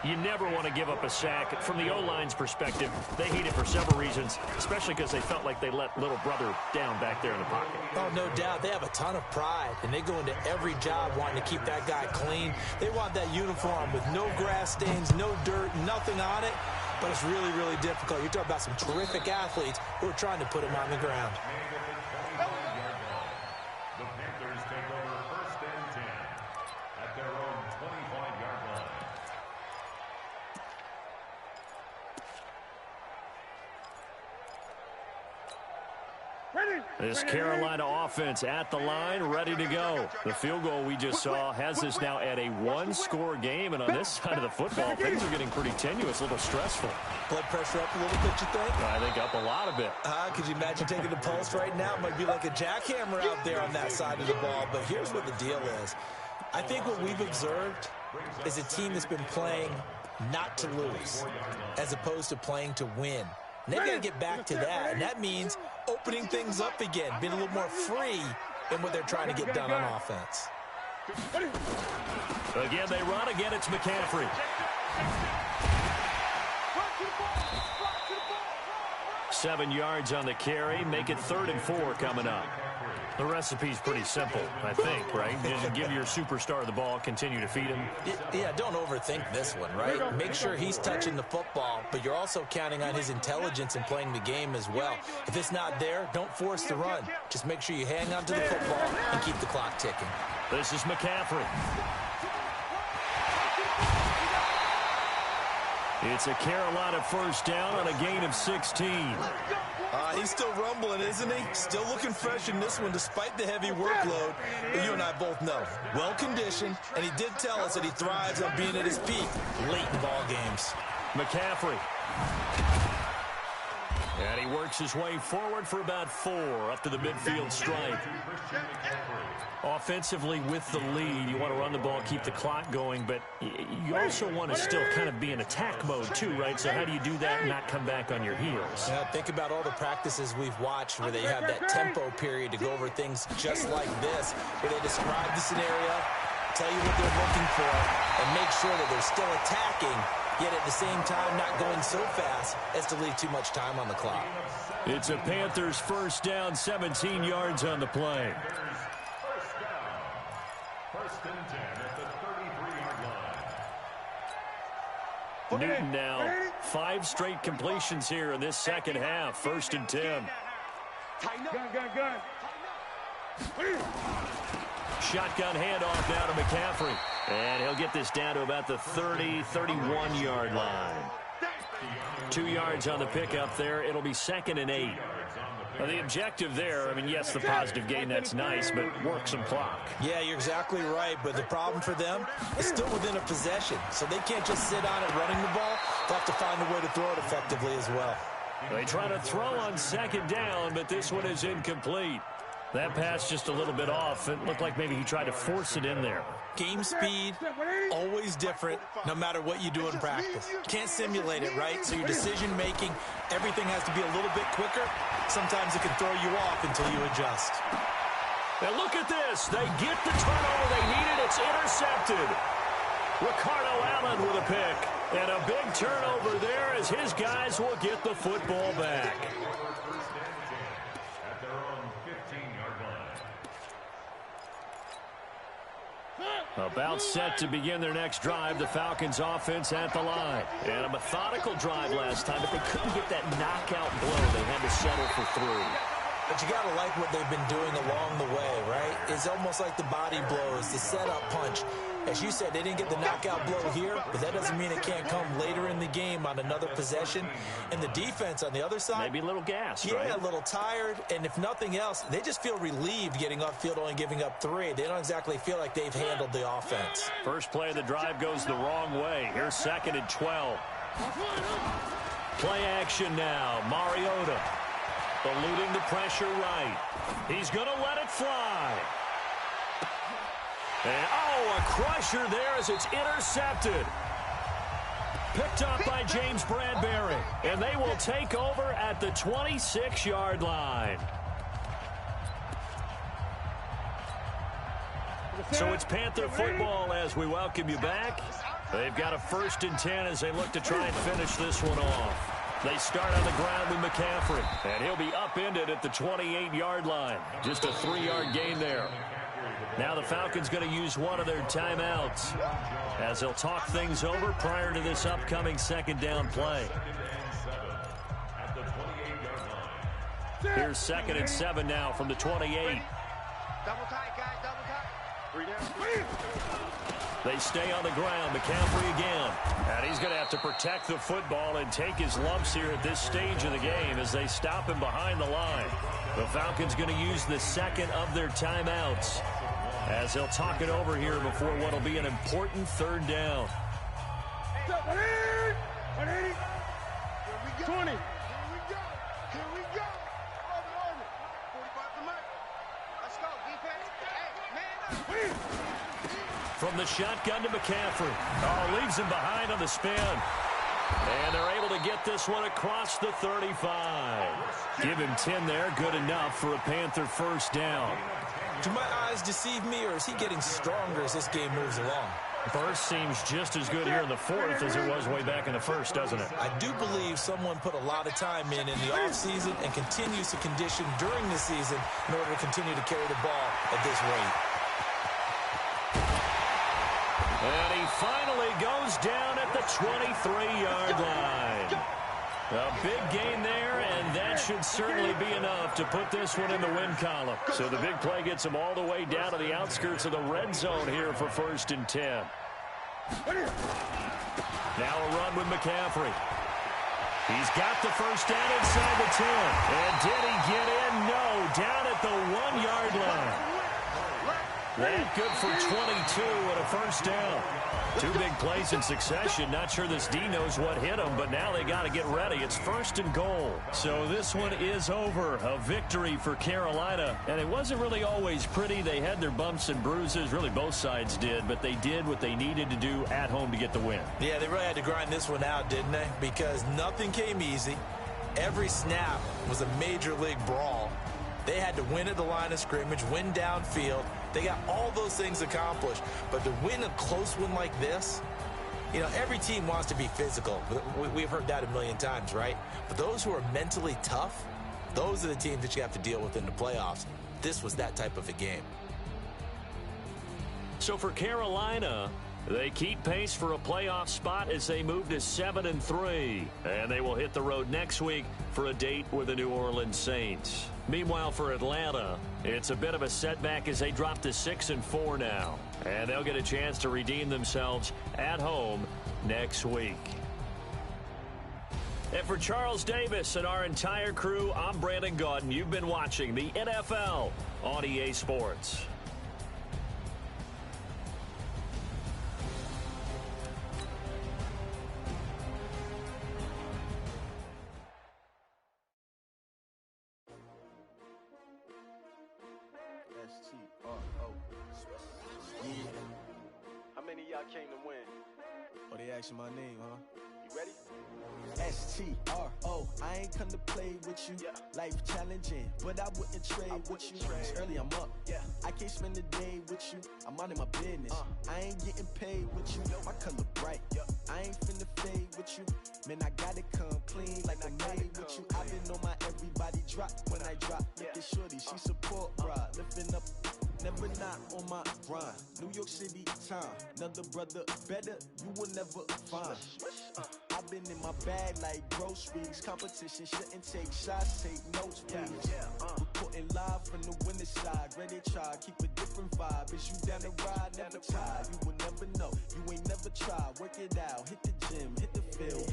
You never want to give up a sack. From the O-line's perspective, they hate it for several reasons, especially because they felt like they let little brother down back there in the pocket. Oh, no doubt. They have a ton of pride, and they go into every job wanting to keep that guy clean. They want that uniform with no grass stains, no dirt, nothing on it. But it's really, really difficult. You're talking about some terrific athletes who are trying to put him on the ground. The Panthers take over 1st and 10 at their own 25-yard line. This Carolina offense at the line, ready to go. The field goal we just saw has us now at a 1-score game, and on this side of the football, things are getting pretty tenuous, a little stressful. Blood pressure up a little bit, you think? I think up a lot of it. Could you imagine taking the pulse right now? It might be like a jackhammer out there on that side of the ball, but here's what the deal is. I think what we've observed is a team that's been playing not to lose as opposed to playing to win. And they've got to get back to that, and that means opening things up again, being a little more free in what they're trying to get done on offense. Again, they run. Again, it's McCaffrey. 7 yards on the carry. Make it 3rd and 4 coming up. The recipe's pretty simple, I think, right? Just give your superstar the ball, continue to feed him. Yeah, don't overthink this one, right? Make sure he's touching the football, but you're also counting on his intelligence in playing the game as well. If it's not there, don't force the run. Just make sure you hang on to the football and keep the clock ticking. This is McCaffrey. It's a Carolina first down on a gain of 16. He's still rumbling, isn't he? Still looking fresh in this one despite the heavy workload. But you and I both know, well-conditioned, and he did tell us that he thrives on being at his peak late in ball games. McCaffrey. And he works his way forward for about 4 up to the midfield stripe. Offensively with the lead, you want to run the ball, keep the clock going, but you also want to still kind of be in attack mode too, right? So how do you do that and not come back on your heels? Yeah, think about all the practices we've watched where they have that tempo period to go over things just like this, where they describe the scenario, tell you what they're looking for, and make sure that they're still attacking, yet at the same time not going so fast as to leave too much time on the clock. It's a Panthers first down, 17 yards on the play. First and 10 at the 33-yard line. Newton now 5 straight completions here in this second half. First and 10. Gun. Shotgun handoff now to McCaffrey. And he'll get this down to about the 31-yard line. 2 yards on the pickup there. It'll be second and 8. Now, the objective there, I mean, yes, the positive gain, that's nice, but work some clock. Yeah, you're exactly right, but the problem for them is still within a possession, so they can't just sit on it running the ball. They'll have to find a way to throw it effectively as well. They try to throw on second down, but this one is incomplete. That pass just a little bit off. It looked like maybe he tried to force it in there. Game speed, always different, no matter what you do in practice. Can't simulate it, right? So your decision-making, everything has to be a little bit quicker. Sometimes it can throw you off until you adjust. And look at this. They get the turnover they needed. It's intercepted. Ricardo Allen with a pick. And a big turnover there as his guys will get the football back. At their own 15-yard line. About set to begin their next drive, the Falcons offense at the line. And a methodical drive last time, but they couldn't get that knockout blow. They had to settle for 3. But you got to like what they've been doing along the way, right? It's almost like the body blows, the setup punch. As you said, they didn't get the knockout blow here, but that doesn't mean it can't come later in the game on another possession. And the defense on the other side, maybe a little gassed, yeah, right? a little tired. And if nothing else, they just feel relieved getting upfield, only giving up 3. They don't exactly feel like they've handled the offense. First play of the drive goes the wrong way. Here's second and 12. Play action now. Mariota eluding the pressure right. He's going to let it fly. And, a crusher there as it's intercepted. Picked up by James Bradbury. And they will take over at the 26-yard line. So it's Panther football as we welcome you back. They've got a first and 10 as they look to try and finish this one off. They start on the ground with McCaffrey. And he'll be upended at the 28-yard line. Just a 3-yard gain there. Now the Falcons going to use one of their timeouts as they'll talk things over prior to this upcoming second down play. Here's second and 7 now from the 28. Double tight, guys, double tight. 3 down. They stay on the ground. McCaffrey again. And he's going to have to protect the football and take his lumps here at this stage of the game as they stop him behind the line. The Falcons going to use the second of their timeouts as they'll talk it over here before what will be an important third down. 180. 20. Here we go. 45 to Mike. Let's go, defense. Hey, man up. From the shotgun to McCaffrey. Leaves him behind on the spin. And they're able to get this one across the 35. Give him 10 there. Good enough for a Panther first down. Do my eyes deceive me, or is he getting stronger as this game moves along? Burst seems just as good here in the fourth as it was way back in the first, doesn't it? I do believe someone put a lot of time in the offseason and continues to condition during the season in order to continue to carry the ball at this rate. And he finally goes down at the 23-yard line. A big gain there, and that should certainly be enough to put this one in the win column. So the big play gets him all the way down to the outskirts of the red zone here for 1st and 10. Now a run with McCaffrey. He's got the first down inside the 10. And did he get in? No, down at the 1-yard line. That good for 22 and a first down. 2 big plays in succession. Not sure this D knows what hit him, but now they got to get ready. It's 1st and goal. So this one is over. A victory for Carolina. And it wasn't really always pretty. They had their bumps and bruises. Really, both sides did. But they did what they needed to do at home to get the win. Yeah, they really had to grind this one out, didn't they? Because nothing came easy. Every snap was a major league brawl. They had to win at the line of scrimmage, win downfield. They got all those things accomplished. But to win a close one like this, you know, every team wants to be physical. We've heard that a million times, right? But those who are mentally tough, those are the teams that you have to deal with in the playoffs. This was that type of a game. So for Carolina, they keep pace for a playoff spot as they move to 7-3. And they will hit the road next week for a date with the New Orleans Saints. Meanwhile, for Atlanta, it's a bit of a setback as they drop to 6-4 now. And they'll get a chance to redeem themselves at home next week. And for Charles Davis and our entire crew, I'm Brandon Gaudin. You've been watching the NFL on EA Sports. How many of y'all came to win? Oh, they asking my name, huh? You ready? S-T-R-O, I ain't come to play with you. Yeah. Life challenging, but I wouldn't trade with you. It's early, I'm up. Yeah. I can't spend the day with you. I'm minding my business. I ain't getting paid with you. My color bright. I ain't finna fade with you. Man, I gotta come clean like I'm made with you. I've been on my everybody drop when I drop. Look at shorty, she support ride. Lifting up, never not on my grind. New York City time. Another brother better, you will never find. I've been in my bag like groceries. Competition shouldn't take shots, take notes, please. Reporting live from the winter side. Ready to try, keep a different vibe. Is you down the ride, never tired. You will never know, you ain't never tried. Work it out, hit the gym, hit the field.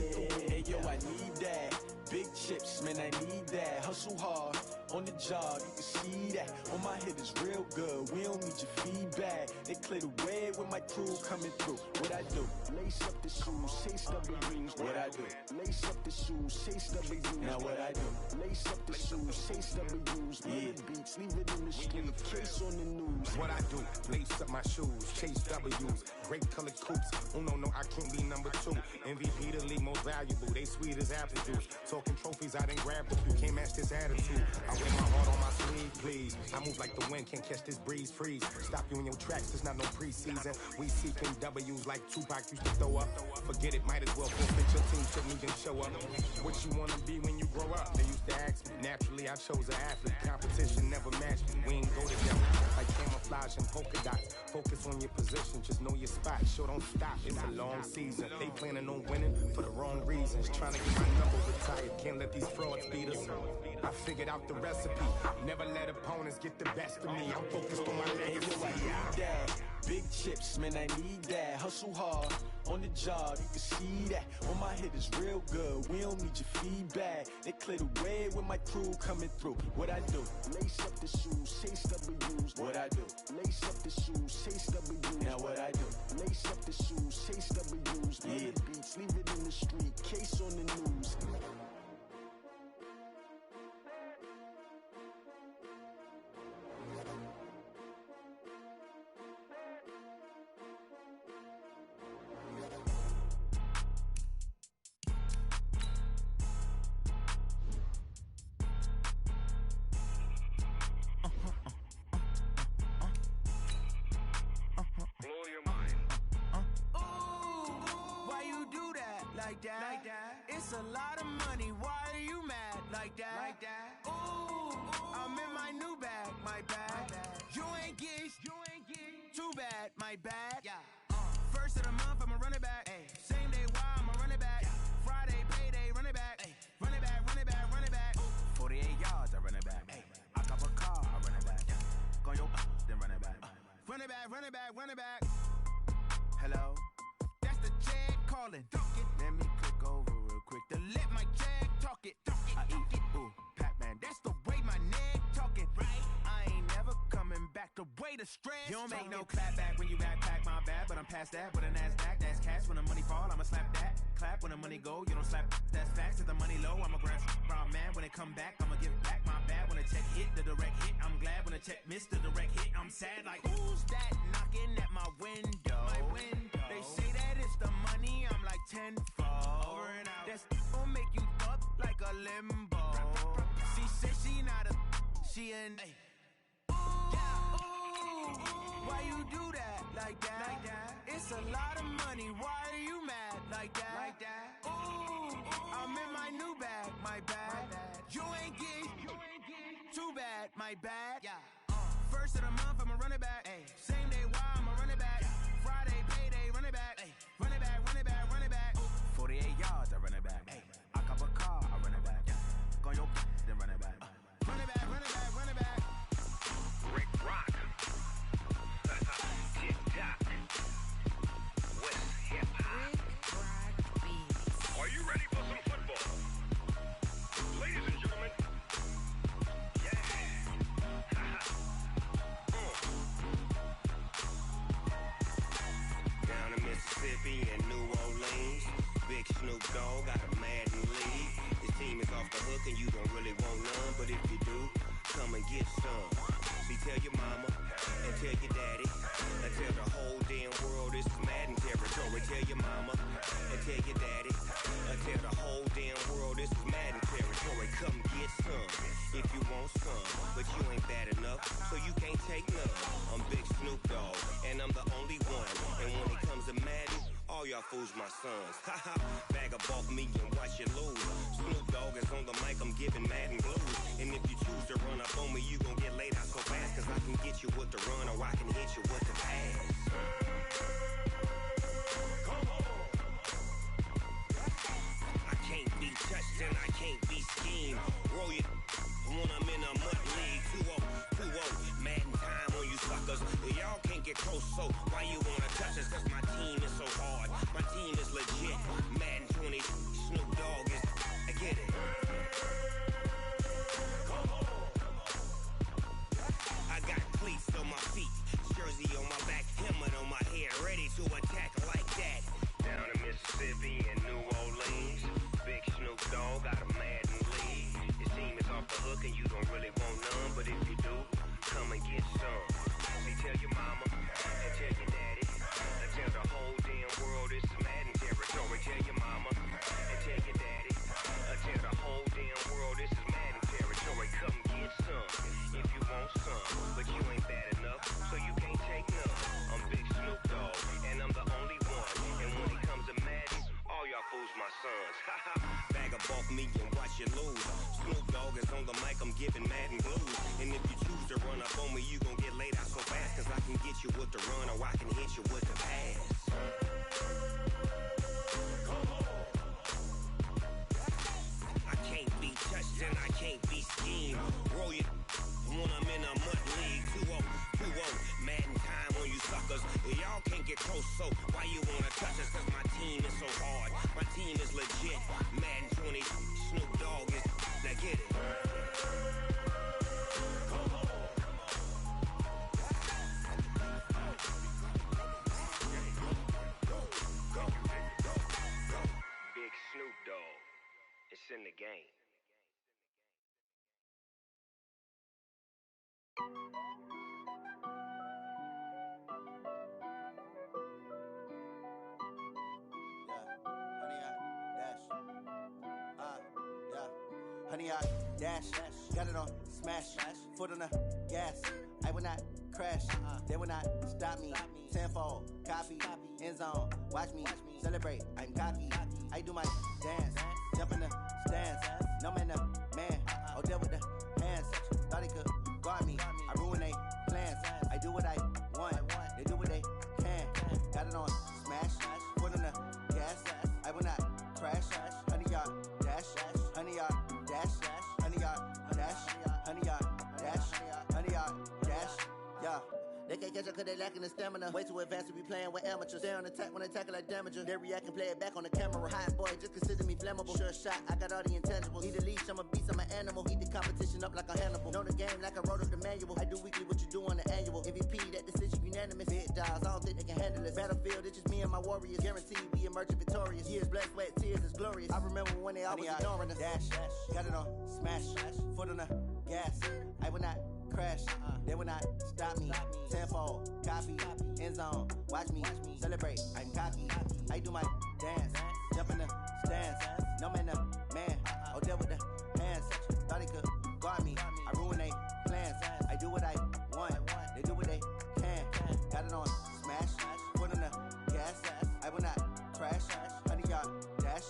Hey yo, I need that. Big chips, man, I need that. Hustle hard, on the job, you can see that. On my head is real good, we don't need your feedback. They clear the way with my crew coming through. What I do? Lace up the shoes, chase W's. What I do? Lace up the shoes, chase W's. Now what I do? Lace up the shoes, chase W's. Yeah, beats, leave it in the street, case on the news. What I do? Lace up my shoes, chase W's. Great colored coops. Oh no, I can't be number 2. MVP the league most valuable. They sweet as apple juice. Talking trophies, I didn't grab the few. Can't match this attitude. I wear my heart on my sleeve, please. I move like the wind, can't catch this breeze, freeze. Stop you in your tracks, there's not no preseason. We seeking W's like Tupac used to throw up. Forget it, might as well forfeit your team, shouldn't even show up. What you wanna be when you grow up? They used to ask me. Naturally, I chose an athlete. Competition never matched me. We ain't go together. Like camouflage and polka dots. Focus on your position, just know your spot. Show don't stop, it's a long season. They planning on winning for the wrong reasons. Trying to get my number retired, can't let these frauds beat us. I figured out the recipe. Never let opponents get the best of me. I'm focused on my legacy. I need that. Big chips, man, I need that. Hustle hard, on the job, you can see that. On my head is real good, we don't need your feedback. They clear the way with my crew coming through. What I do? Lace up the shoes, chase W's. What I do? Lace up the shoes, chase W's. Now what I do? Lace up the shoes, chase W's. Yeah, beats, leave it in the street, case on the news. Blow your mind. like that. It's a lot of money, why are you mad like that? Ooh, I'm in my new bag, my bad. You ain't get too bad, my bad. First of the month, I'ma run it back. Same day, why I'ma run it back. Friday, payday, run it back. Run it back, run it back, run it back. 48 yards, I run it back. I cop a car, I run it back. Go yo, then run it back. Run it back, run it back, run it back. Hello? That's the Jag calling. Let me click over real quick to let my Jag talk it. I eat it, ooh, Pac-Man. That's the way my neck talking. Right? I ain't never coming back the way the stress. You don't make no clap back when you backpack, my bad, but I'm past that. With a NASDAQ, that's cash. When the money fall, I'ma slap that. Clap when the money go, you don't slap. That's facts. If the money low, I'ma grab brown man. When it come back, I'ma give back my bad. When the check hit, the direct hit. I'm glad when the check missed the direct hit. I'm sad like, who's that knocking at my window? My window. They say that it's the money, I'm like tenfold. Over and out. That's gon' make you up like a limbo. She said she not a, she an. Why you do that like that? It's a lot of money, why are you mad like that? Ooh, I'm in my new bag, my bad. You ain't get too bad, my bad. First of the month, I'ma run it back. Same day, why I'ma run it back. Friday, payday, run it back. Run it back, run it back, run it back. 48 yards, I run it back. I cop a car, I run it back. Go yo, then run it back. Run it back, run it back, run it back. Rick Rock. TikTok. West Hip Hop. Rick Rock Beats. Are you ready for some football? Ladies and gentlemen. Yeah. Down in Mississippi and New Orleans, Big Snoop Dogg got a Madden league. His team is off the hook and you don't really want none, but if you do, come and get some. See, tell your mama and tell your daddy and tell the whole damn world this is Madden territory. Tell your mama and tell your daddy and tell the whole damn world this is Madden territory. Come get some if you want some, but you ain't bad enough, so you can't take none. I'm Big Snoop Dogg and I'm the only one. And when it comes to Madden, all y'all fools my sons. Haha, bag up off me and watch you lose. Snoop Dogg is on the mic, I'm giving Madden blues. And if you choose to run up on me, you gon' get laid out so fast. Cause I can get you with the run or I can hit you with the pass. Come on. I can't be touched and I can't be schemed. Roll you when I'm in a mud league. 2-0, Madden time on you suckers. Y'all can't get close, so why you wanna touch us? Cause my team is so hard. My team is legit. Madden 20, Snoop Dogg is. I get it. I got cleats on my feet, jersey on my back, helmet on my head, ready to attack like that. Down in Mississippi and New Orleans, Big Snoop Dogg got a Madden league. His team is off the hook and you don't really want none, but if you do, come and get some. See, tell your mama and tell your daddy and tell the whole damn world this is Madden territory. Tell your mama and tell your daddy and tell the whole damn world this is Madden territory. Come get some if you want some, but you ain't bad enough, so you can't take none. I'm Big Snoop Dogg and I'm the only one. And when it comes to Madden, all y'all fools my sons. Bag up off me and watch you lose. Snoop Dogg is on the mic, I'm giving Madden blues. And if you choose to run up on me, you gon' get laid out so fast. Cause I can get you with the run or I can hit you with the pass. Come on. I can't be touched and I can't be schemed. Roll you when I'm in a mud league. 2-0, Madden time on you suckers. Y'all can't get close, so why you wanna touch us? Cause my team is so hard. My team is legit. Madden 20, Snoop Dogg is. Now get it. Come on. Go. Big Snoop Dogg. It's in the game. Honey, I dash, got it on smash, foot on the gas. I will not crash, they will not stop me. Tenfold, copy, end zone, watch me celebrate. I'm cocky, I do my dance, jump in the stands. No man, man. Oh, there with the hands. Thought he could guard me. I ruin they plans. I do what I want. They do what they can. Got it on smash. Foot on the gas. I will not crash. 100 yard dash. 100 yard dash. 100 yard dash. 100 yard dash. 100 yard dash. Yeah. They can't catch up cause they lacking the stamina. Way too advanced to be playing with amateurs. Stay on attack when they tackle like damager. They react and play it back on the camera. Hot boy, just consider me flammable. Sure shot, I got all the intangibles. Need a leash, I'm a beast, I'm an animal. Eat the competition up like a Hannibal. Know the game like I wrote up the manual. I do weekly what you do on the annual. MVP, that decision unanimous. Big dials, I don't think they can handle this. Battlefield, it's just me and my warriors. Guaranteed we emerge victorious. Years, blood, sweat, tears, is glorious. I remember when they always ignoring us. Dash, got it on smash. Foot on the gas. I will not crash. They will not stop me. Tenfold, copy, end zone. Watch me celebrate. I'm cocky. I do my dance. Jump in the stands. No man, man. Oh, there with the hands. Thought he could guard me. I ruin they plans. I do what I want. They do what they can. Got it on smash. Foot on the gas. I will not crash. 100 yard dash.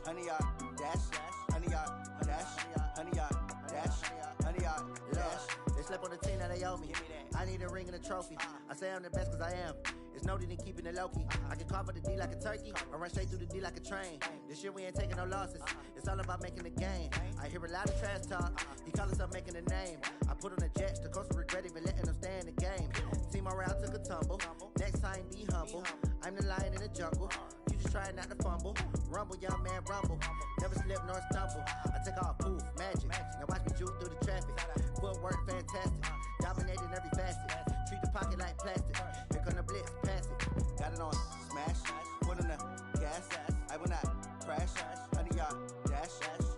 100 yard dash. 100 yard dash. 100 yard dash. 100 yard dash. They slept on the team that they owe me. I need a ring and a trophy. I say I'm the best cause I am. It's no need in keeping it low-key. I can carve up the D like a turkey or run straight through the D like a train. This year we ain't taking no losses. It's all about making the game. I hear a lot of trash talk. He call himself making a name. I put on the Jets. The coach will regret even letting them stay in the game. Team morale took a tumble. Next time be humble. I'm the lion in the jungle. You just try not to fumble. Rumble, young man, rumble. Never slip nor stumble. I take off, poof, magic. Now watch me juke through the traffic. Footwork fantastic. Dominating every facet. Treat the pocket like plastic. Here come the blitz, pass it. Got it on smash. Foot on the gas. I will not crash. 100 yard dash.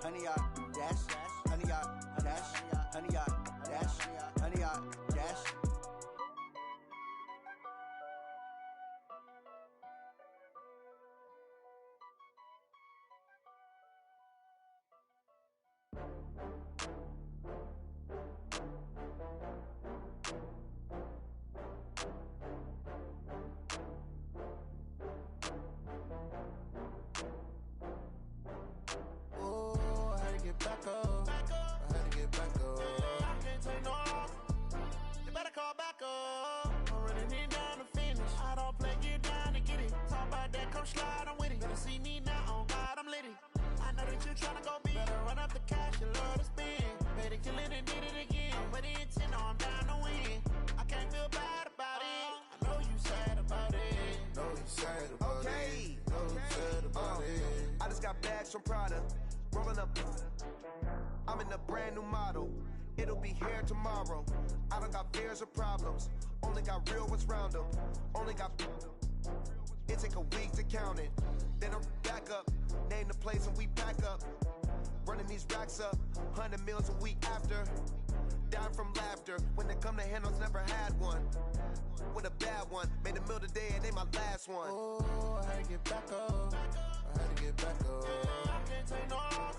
100 yard dash. 100 yard dash. 100 yard dash. 100 yard dash. Back up. I had to get back up. I can't take no loss. You better call back up. I'm running it down to finish. I don't play, get down to get it. Talk about that, come slide, I'm with it. Better see me now, on God, I'm litty. I know that you tryna go big. Better run up the cash, you love to spend. Better kill it and did it again. But the intent, no, I'm down to win. I can't feel bad about it. I know you sad about it. Know you sad about it. Know you sad about it. I just got bags from Prada. Rolling up, I'm in a brand new model. It'll be here tomorrow. I don't got fears or problems. Only got real ones round them. Only got. It take a week to count it. Then I'm back up. Name the place and we pack up. Running these racks up. 100 meals a week after. Down from laughter. When they come to handles, never had one. With a bad one. Made a meal today and ain't my last one. Oh, I had to get back up. I had to get back up. I can't take no loss.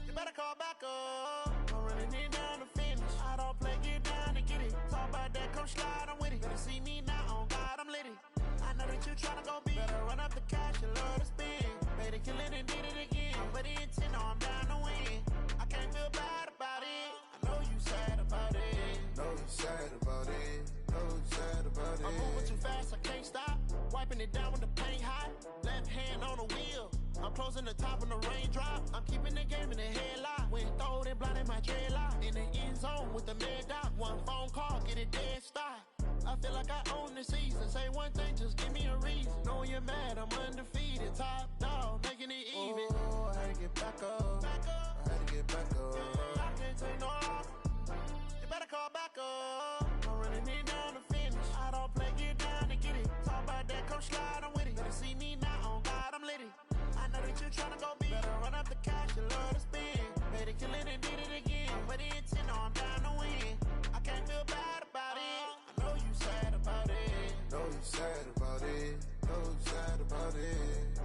You better call back up. I'm running it down to finish. I don't play, get down to get it. Talk about that, come slide, I'm with it. Better see me now, on God, I'm litty. I know that you tryna go big. Better run up the cash, you love to spend. Better kill it and did it again. But the intent, no, I'm down to win. I can't feel bad about it. I know you sad about it. Know you sad about it. Know you sad about it. I'm moving too fast, I can't stop. Wiping it down with the paint hot. Left hand on the wheel. I'm closing the top when the raindrop. I'm keeping the game in the headlock. When throwed and blinded my dreadlock. In the end zone with the mad dot. One phone call, get it dead stop. I feel like I own the season. Say one thing, just give me a reason. Knowing you're mad, I'm undefeated. Top dog, making it even. Oh, I had to get back up. I had to get back up. I can't take no loss. You better call back up. I'm running it down to finish. I don't play, get down to get it. Talk about that, come slide, I'm with it. Better see me now, on God, I'm litty. I know that you tryna go big. Better run up the cash, you love to spend. Better kill it and did it again. But the intent, no, I'm down to win. I can't feel bad about it. I know you sad about it. Know you sad about it. Know you sad about it.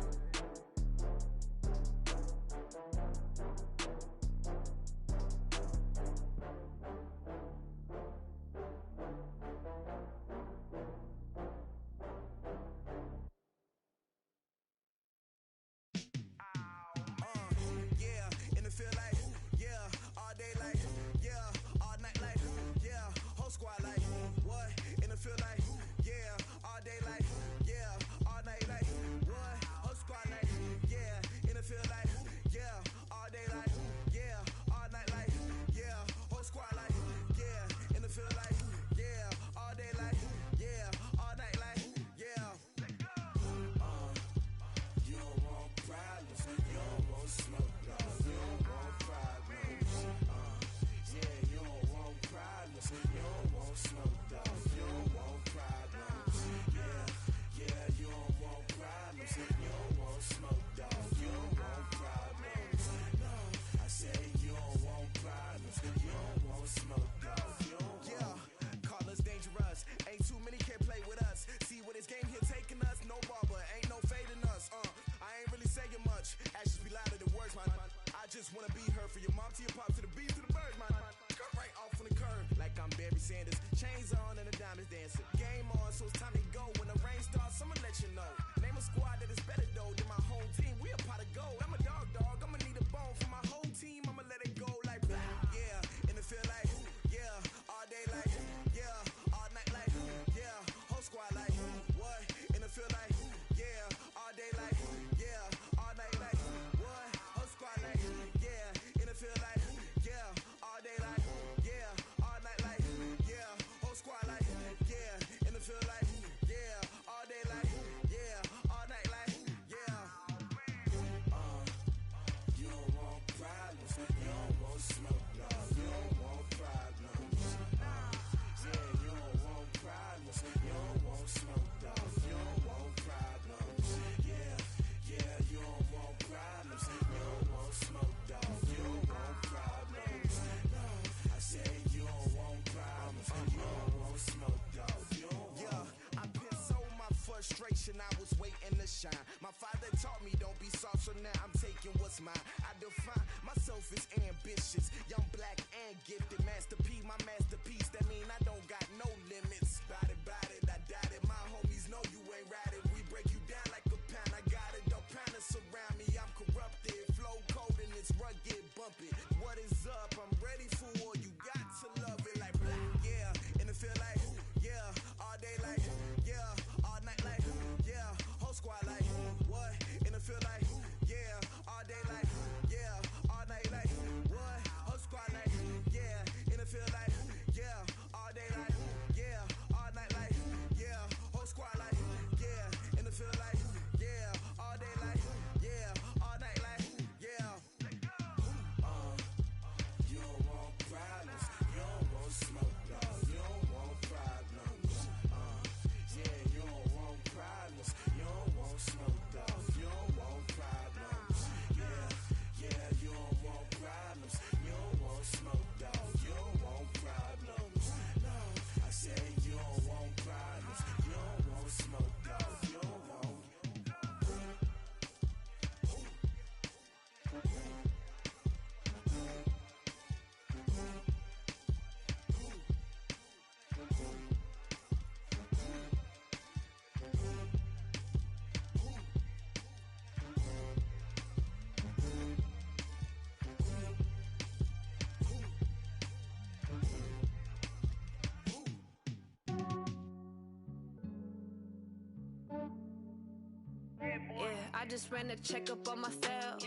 I just ran a checkup on myself.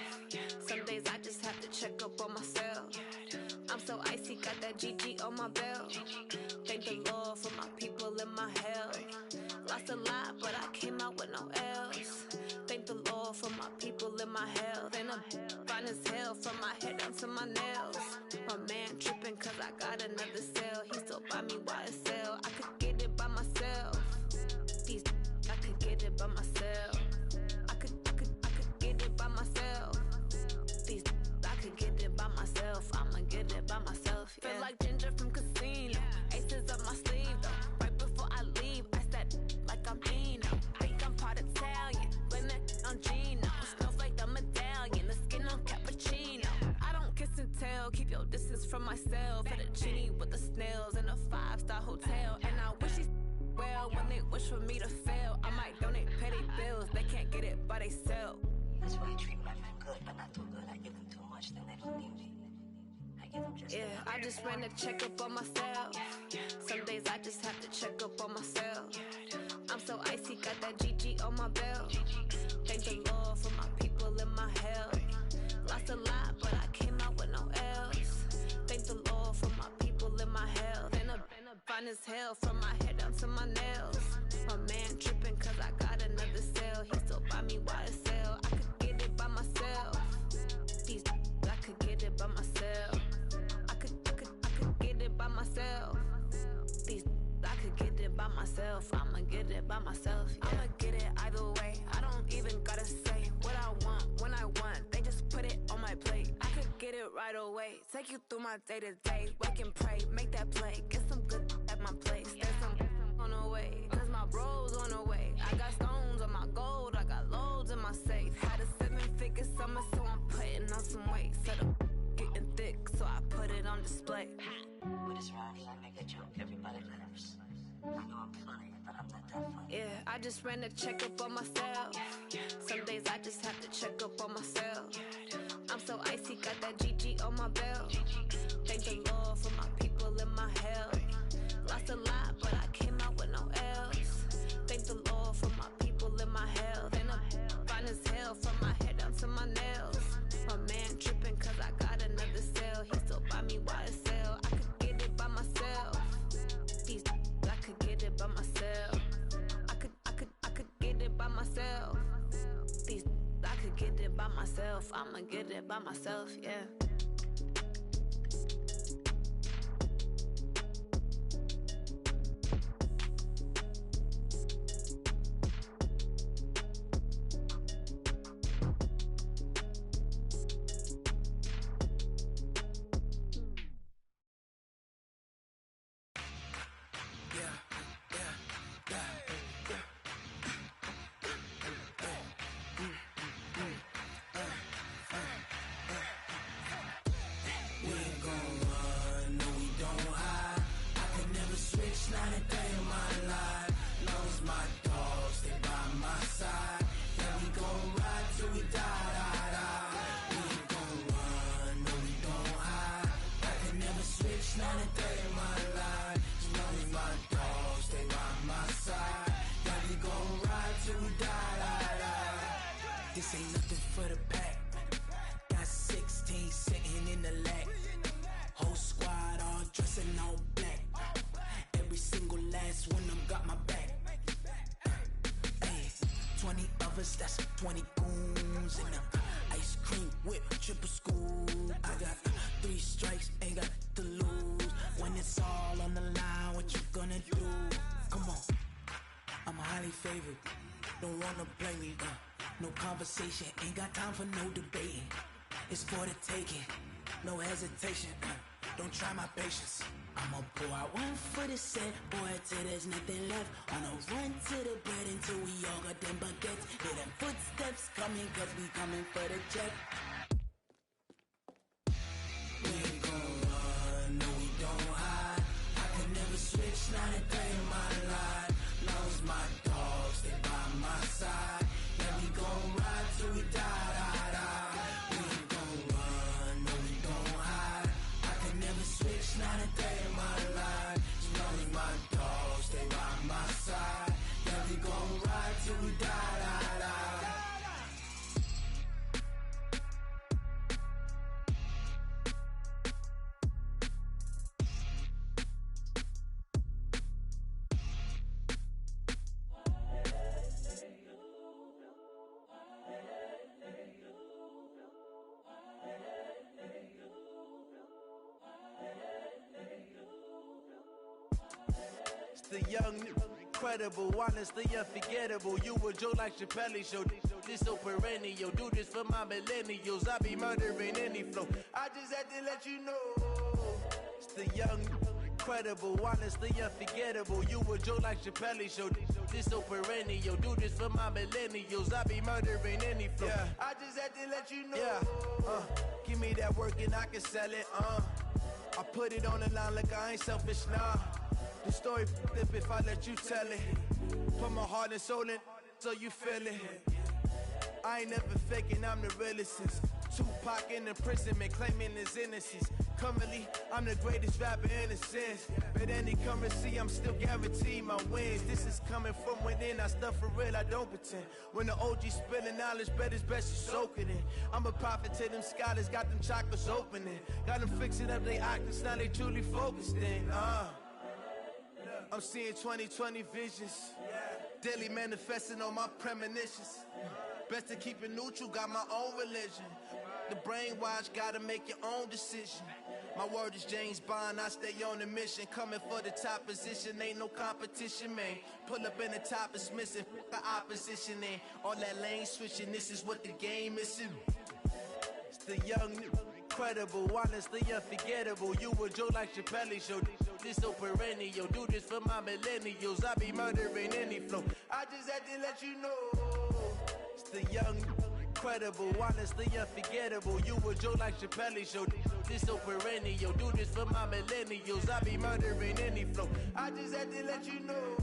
Some days I just have to check up on myself. I'm so icy, got that GG on my belt. Thank the Lord for my people and my health. Lost a lot, but I came out with no else. Thank the Lord for my people and my health. And I'm fine as hell from my head down to my nails. My man tripping cause I got another cell. He still buy me YSL. I could get it by myself. These I could get it by myself. I could get it by myself. These I could get it by myself. I'ma get it by myself. Yeah. Feel like Ginger from Casino. Aces up my sleeve though. Right before I leave, I said like I'm Dino. Think I'm part Italian. Blame that on Gino. Smells like the medallion. The skin on cappuccino. I don't kiss and tell. Keep your distance from myself. Fettuccine with the snails in a 5-star hotel. And I wish he's well when they wish for me to fail. I might donate petty bills. They can't get it by themselves. That's why I treat my friend good, but not too good. I give them too much, then they don't need me. I give them just yeah, I just ran a checkup on myself. Some days I just have to check up on myself. I'm so icy, got that GG on my belt. Thank the Lord for my people and my health. Lost a lot, but I came out with no else. Thank the Lord for my people and my health. And I'm fine as hell from my head down to my nails. My man tripping cause I got another cell. He still buy me YSL. I could get it by myself. These I could get it by myself. I could get it by myself. These I could get it by myself. I'ma get it by myself. Yeah. I'ma get it either way. I don't even gotta say what I want when I want. They just put it on my plate. I could get it right away. Take you through my day to day. Wake and pray, make that play. Get some good at my place. There's some on the way. Cause my bro's on the way. I got stones on my gold. I got loads in my safe. Had a 7-figure summer, so I'm putting on some weight. Set up getting thick, so I put it on display. With this round here, I make a joke. Everybody laughs. I know I'm funny, but I'm not that funny. Yeah, I just ran a checkup on myself. Some days I just have to check up on myself. I'm so icy, got that GG on my belt. Thank the Lord for my people and my health. Lost a lot, but I came out with no else. Thank the Lord for my people and my health. And I'm fine as hell from my head down to my nails. My man tripping cause I got another cell. He still buy me YSL. I could get it by myself. These I could get it by myself. I could get it by myself. These I could get it by myself. I'ma get it by myself, yeah. This ain't nothing for the pack. Got 16 sitting in the lag. Whole squad all dressing all black. Every single last one of them got my back. Hey, 20 of us, that's 20 goons. And ice cream whip, triple scoop. I got 3 strikes, ain't got to lose. When it's all on the line, what you gonna do? Come on, I'm highly favored. Don't wanna play me, no conversation, ain't got time for no debating. It's for the taking, no hesitation. Don't try my patience. I'ma pour out one for the set, boy, till there's nothing left. On a run to the bread until we all got them baguettes. Hear them footsteps coming, cause we coming for the check. We ain't gon' run, no we don't hide. I can never switch, not a day in my life. Long as my dogs stay by my side. Yeah, we gon' ride till we die, die, die. We ain't gon' run, no we don't hide. I can never switch, not a day in my life. As long as my dogs stay by my side. Yeah, we gon' ride till we die, die, die. The young, incredible, honestly unforgettable. You a joke like Chappelle show. This so perennial. Do this for my millennials. I be murdering any flow. I just had to let you know. It's the young, incredible, honestly unforgettable. You a joke like Chappelle show. This so perennial. Do this for my millennials. I be murdering any flow. Yeah. I just had to let you know. Yeah. Give me that work and I can sell it. I put it on the line like I ain't selfish, nah. The story flip if I let you tell it. Put my heart and soul in so you feel it. I ain't never faking, I'm the realest since Tupac in imprisonment, claiming his innocence. Currently, I'm the greatest rapper in a sense. But any currency, I'm still guaranteed my wins. This is coming from within, I stuff for real, I don't pretend. When the OG spilling knowledge, bet it's best you soak it in. I'm a prophet to them scholars, got them chakras opening. Got them fixing up they octaves, now they truly focused in. I'm seeing 2020 visions. Daily manifesting on my premonitions. Best to keep it neutral, got my own religion. The brainwash, gotta make your own decision. My word is James Bond, I stay on the mission. Coming for the top position, ain't no competition, man. Pull up in the top is missing, the opposition in. All that lane switching, this is what the game is in. It's the young, incredible, honestly unforgettable. You a joke like Chappelle show. This so perennial. Do this for my millennials. I be murdering any flow. I just had to let you know. It's the young, incredible, honestly unforgettable. You a joke like Chappelle show. This so perennial. Do this for my millennials. I be murdering any flow. I just had to let you know.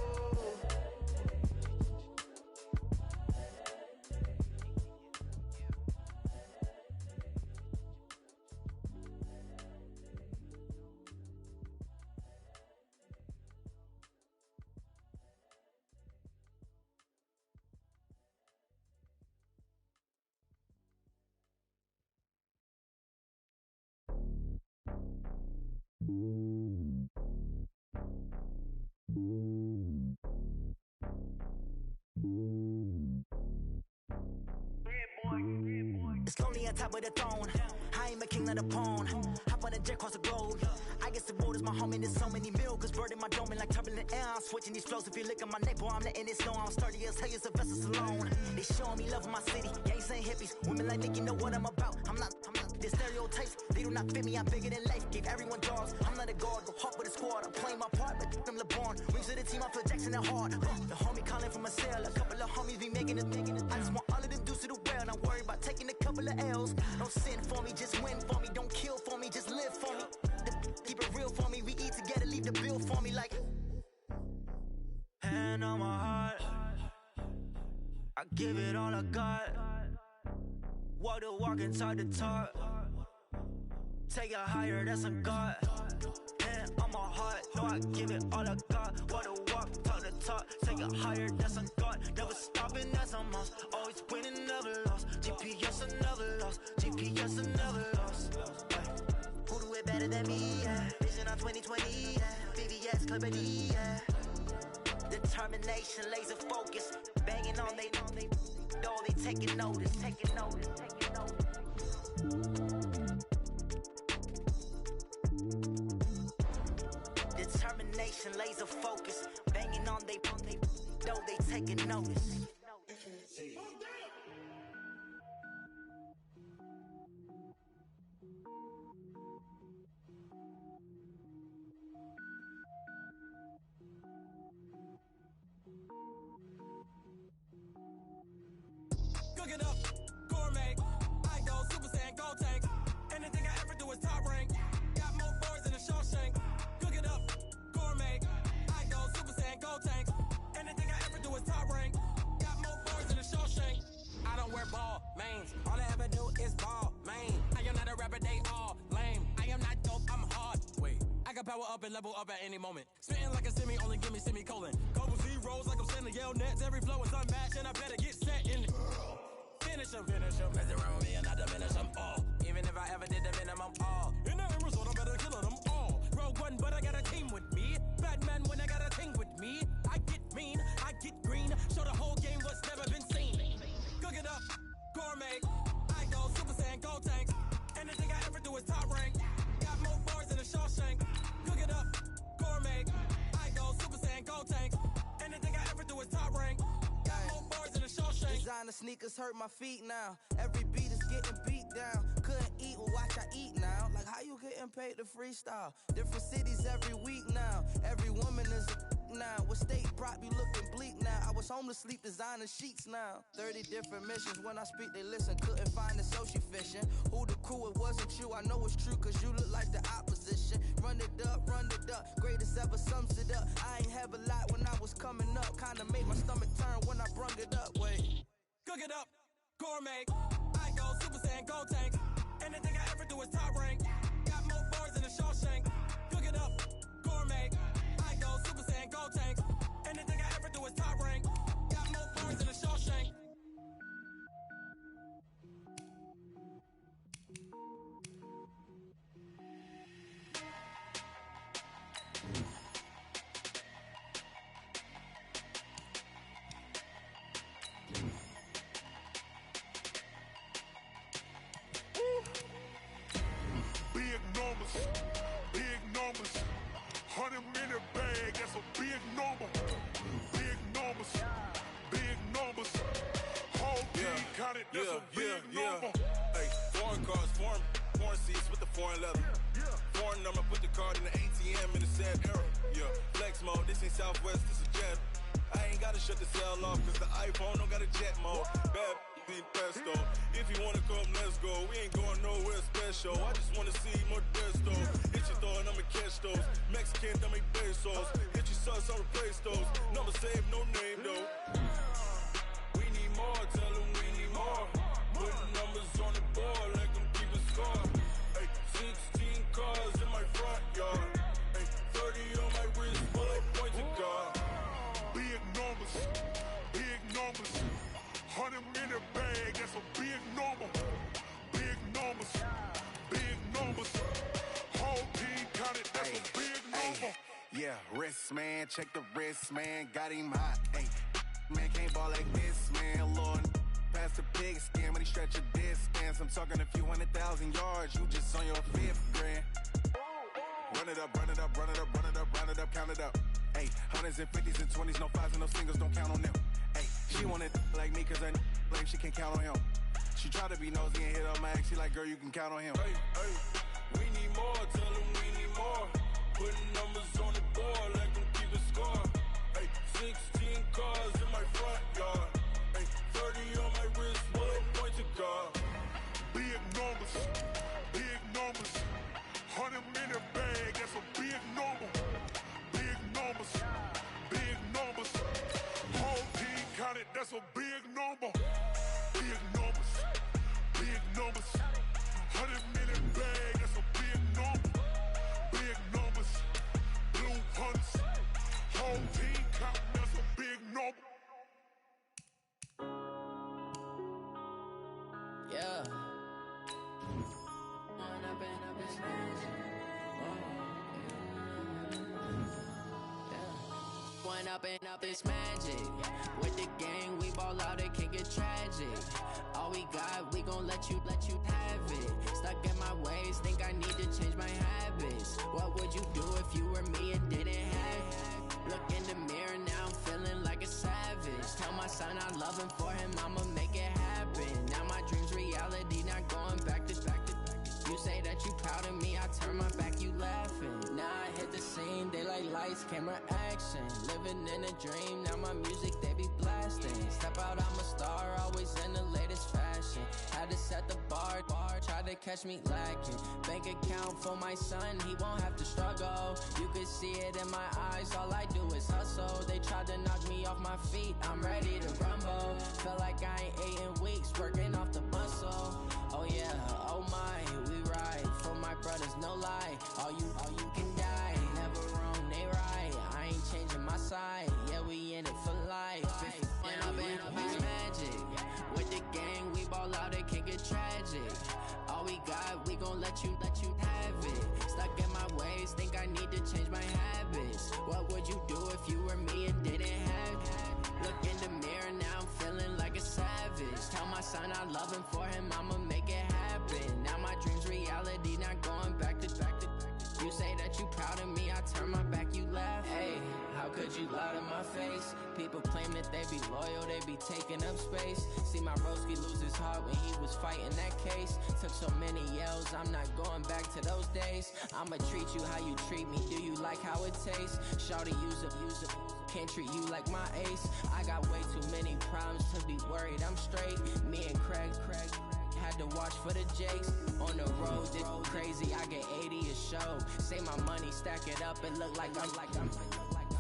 It's lonely on top of the throne. I ain't a king of the pawn. Hop on a jet across the globe. I guess the road is my home and there's so many milkers burning my dome like turbulent air. I'm switching these flows. If you look at my neck, boy, I'm letting it snow. I'm sturdy as hell, it's a vessel alone. They showing me love in my city. Gangs ain't hippies. Women like Nick, you know what I'm about. I'm not the stereotypes. They do not fit me. I'm bigger than life. Gave everyone jobs. I'm not a guard. Go hard with a squad. I'm playing my part, but I'm LeBron. Wings of the team, I feel Jackson and hard. The homie calling from a cell. A couple of homies be making it. I just want all of them dudes to the well. Not worry about taking a couple of L's. Don't sin for me, just win for me. Don't kill for me, just live for me. Keep it real for me. We eat together, leave the bill for me like. Hand on my heart, I give it all I got. Walk the walk and talk the talk. Take it higher, that's a God. Hand on my heart, no, I give it all I got. Walk the walk, talk the talk. Take it higher, that's a God. Never stopping, that's a must. Always winning, never lost. GPS, I never lost. GPS, I never lost. Who do it better than me? Yeah. Vision on 2020. Yeah. VVS, company. Yeah. Determination, laser focus. Banging on they door, they taking notice. Taking notice. Taking notice. Determination, laser focus. Banging on they door, they taking notice. Cook it up, gourmet. I go Super Saiyan, gold tank. Anything I ever do is top rank. Got more boards than a Shawshank. Cook it up, gourmet. I go Super Saiyan, gold tank. Anything I ever do is top rank. Got more boards than a Shawshank. I don't wear ball mains. All I ever do is ball main. I am not a rapper, they all lame. I am not dope, I'm hard. Wait, I can power up and level up at any moment. Spitting like a semi, only give me semicolon. Couple zeros like I'm sending yell nets. Every flow is unmatched and I better get set in it. Finish them. Mess around with me and I diminish them all. Even if I ever did the minimum all. In the end result, I better kill them all. Rogue One, but I got a team with me. Batman when I got a team with me. I get mean, I get green. Show the whole game what's never been seen. Cook it up, gourmet. I go Super Saiyan, gold tank. Anything I ever do is top rank. Got more bars than a Shawshank. Cook it up, gourmet. I go Super Saiyan, gold designer sneakers hurt my feet now. Every beat is getting beat down. Couldn't eat, well watch I eat now. Like how you getting paid to freestyle? Different cities every week now. Every woman is a now. With state prop, you looking bleak now. I was home to sleep, designer sheets now. 30 different missions. When I speak, they listen. Couldn't find it, so she fishing. Who the crew? It wasn't you. I know it's true, cause you look like the opposition. Run it up, greatest ever sums it up. I ain't have a lot when I was coming up. Kinda made my stomach turn when I brung it up. Wait. Cook it up, gourmet. I go Super Saiyan, gold tank. Anything I ever do is top rank. Got more bars than a Shawshank. Cook it up, gourmet. I go Super Saiyan, gold tank. Anything I ever do is top rank. Got more bars than a Shawshank. Big numbers, 100-minute bag, that's a big number. Big numbers, whole team counted, that's a big number. Hey, foreign cars, foreign seats with the foreign leather. Foreign number, put the card in the ATM in the sad era. Yeah, flex mode, this ain't Southwest, this is Jet. I ain't gotta shut the cell off, cause the iPhone don't got a jet mode. Bad pesto. If you wanna come, let's go. We ain't going nowhere special. I just wanna see more desto. Hit your throw and I'ma catch those. Mexican, don't make pesos. Hit your sauce, I'll replace those. Number saved, no name though. We need more, tell them we need more. Putting numbers on the board, let them keep a score. Hey, 16 cars in my front yard. Hey, 30 on my wrist, bullet points of God. Big numbers, 100-minute bag, that's a big number. Big numbers, whole team counted, that's a big number. Yeah, wrist man, check the wrist man, got him hot. Ay, man can't ball like this, man. Lord, past the pig skin when he stretch a distance. I'm talking a few 100,000 yards, you just on your 5th grand. Run it up, count it up. Ay, hundreds and 50s and 20s, no 5s and no singles, don't count on them. Ay, she wanted like me cause her lame, she can't count on him. She tried to be nosy and hit up my ex, she like, girl, you can count on him. Hey, we need more, tell them we need more. Putting numbers on the board, let them keep a score. Hey, 16 cars in my front yard. Hey, 30 on my wrist, bullet points of God. Big numbers, 100-minute bag, that's a big number. Big numbers, whole team counted, that's a big number. Big numbers, 100-minute bag, that's a big number. Big numbers, blue hunts, whole team counting, that's a big number. Yeah. One up and up, it's magic. With the gang, we ball out, it can get tragic. All we got, we gon' let you have it. Stuck in my ways, think I need to change my habits. What would you do if you were me and didn't have it? Look in the mirror, now I'm feeling like a savage. Tell my son I love him, for him I'ma make it happen. Now my dream's reality, not going back to back. You say that you proud of me, I turn my back, you laughing. Now I hit the scene, they like lights, camera, action. Living in a dream, now my music, they be blasting. Step out, I'm a star, always in the latest fashion. Had to set the bar, try to catch me lacking. Bank account for my son, he won't have to struggle. You could see it in my eyes, all I do is hustle. They tried to knock me off my feet, I'm ready to rumble. Felt like I ain't ate in weeks, working off the muscle. Oh yeah, oh my, we ride for my brothers, no lie. All you can die, never wrong, they right. I ain't changing my side, yeah, we in it for life. And I've been it's magic. With the gang, we ball out, it can get tragic. All we got, we gon' let you have it. Stuck in my ways, think I need to change my habits. What would you do if you were me and didn't have it? Look in the mirror, now I'm feeling like a savage. Tell my son I love him, for him I'ma make it happen. Now my dream's reality, not going back to back. You say that you proud of me, I turn my back, you laugh. Hey, how could Could you lie to my face? People claim that they be loyal, they be taking up space. See my broski lose his heart when he was fighting that case. Took so many yells, I'm not going back to those days. I'ma treat you how you treat me, do you like how it tastes? Shawty, use up, can't treat you like my ace. I got way too many problems to be worried, I'm straight. Me and Craig had to watch for the Jakes. On the road, it's crazy, I get 80 a show. Say my money, stack it up, it look like I'm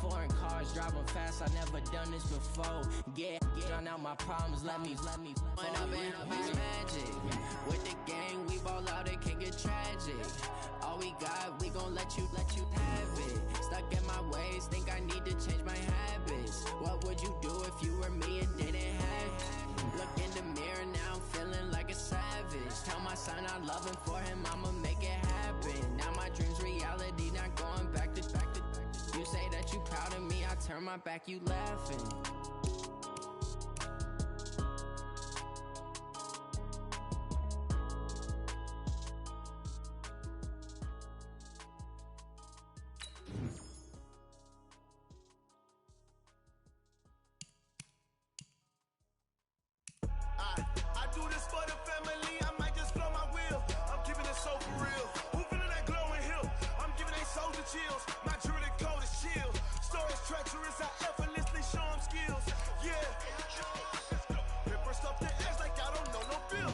foreign cars, driving fast, I never done this before. Get on out my problems, let me When up and magic. With the gang, we ball out, it can get tragic. All we got, we gon' let you have it. Stuck in my ways, think I need to change my habits. What would you do if you were me and didn't have it? Look in the mirror, now I'm feeling like a savage. Tell my son I love him, for him I'ma make it happen. Now my dream's reality, not going back to. You say that you proud of me, I turn my back, you laughing. I do this for the family, I might just blow my wheel. I'm keeping it so for real. Who feeling that glowing hill? I'm giving they soldier chills. My jewelry coat is chill. Stories treacherous, I effortlessly show them skills. Yeah. Paper stuff the edge like I don't know no feel.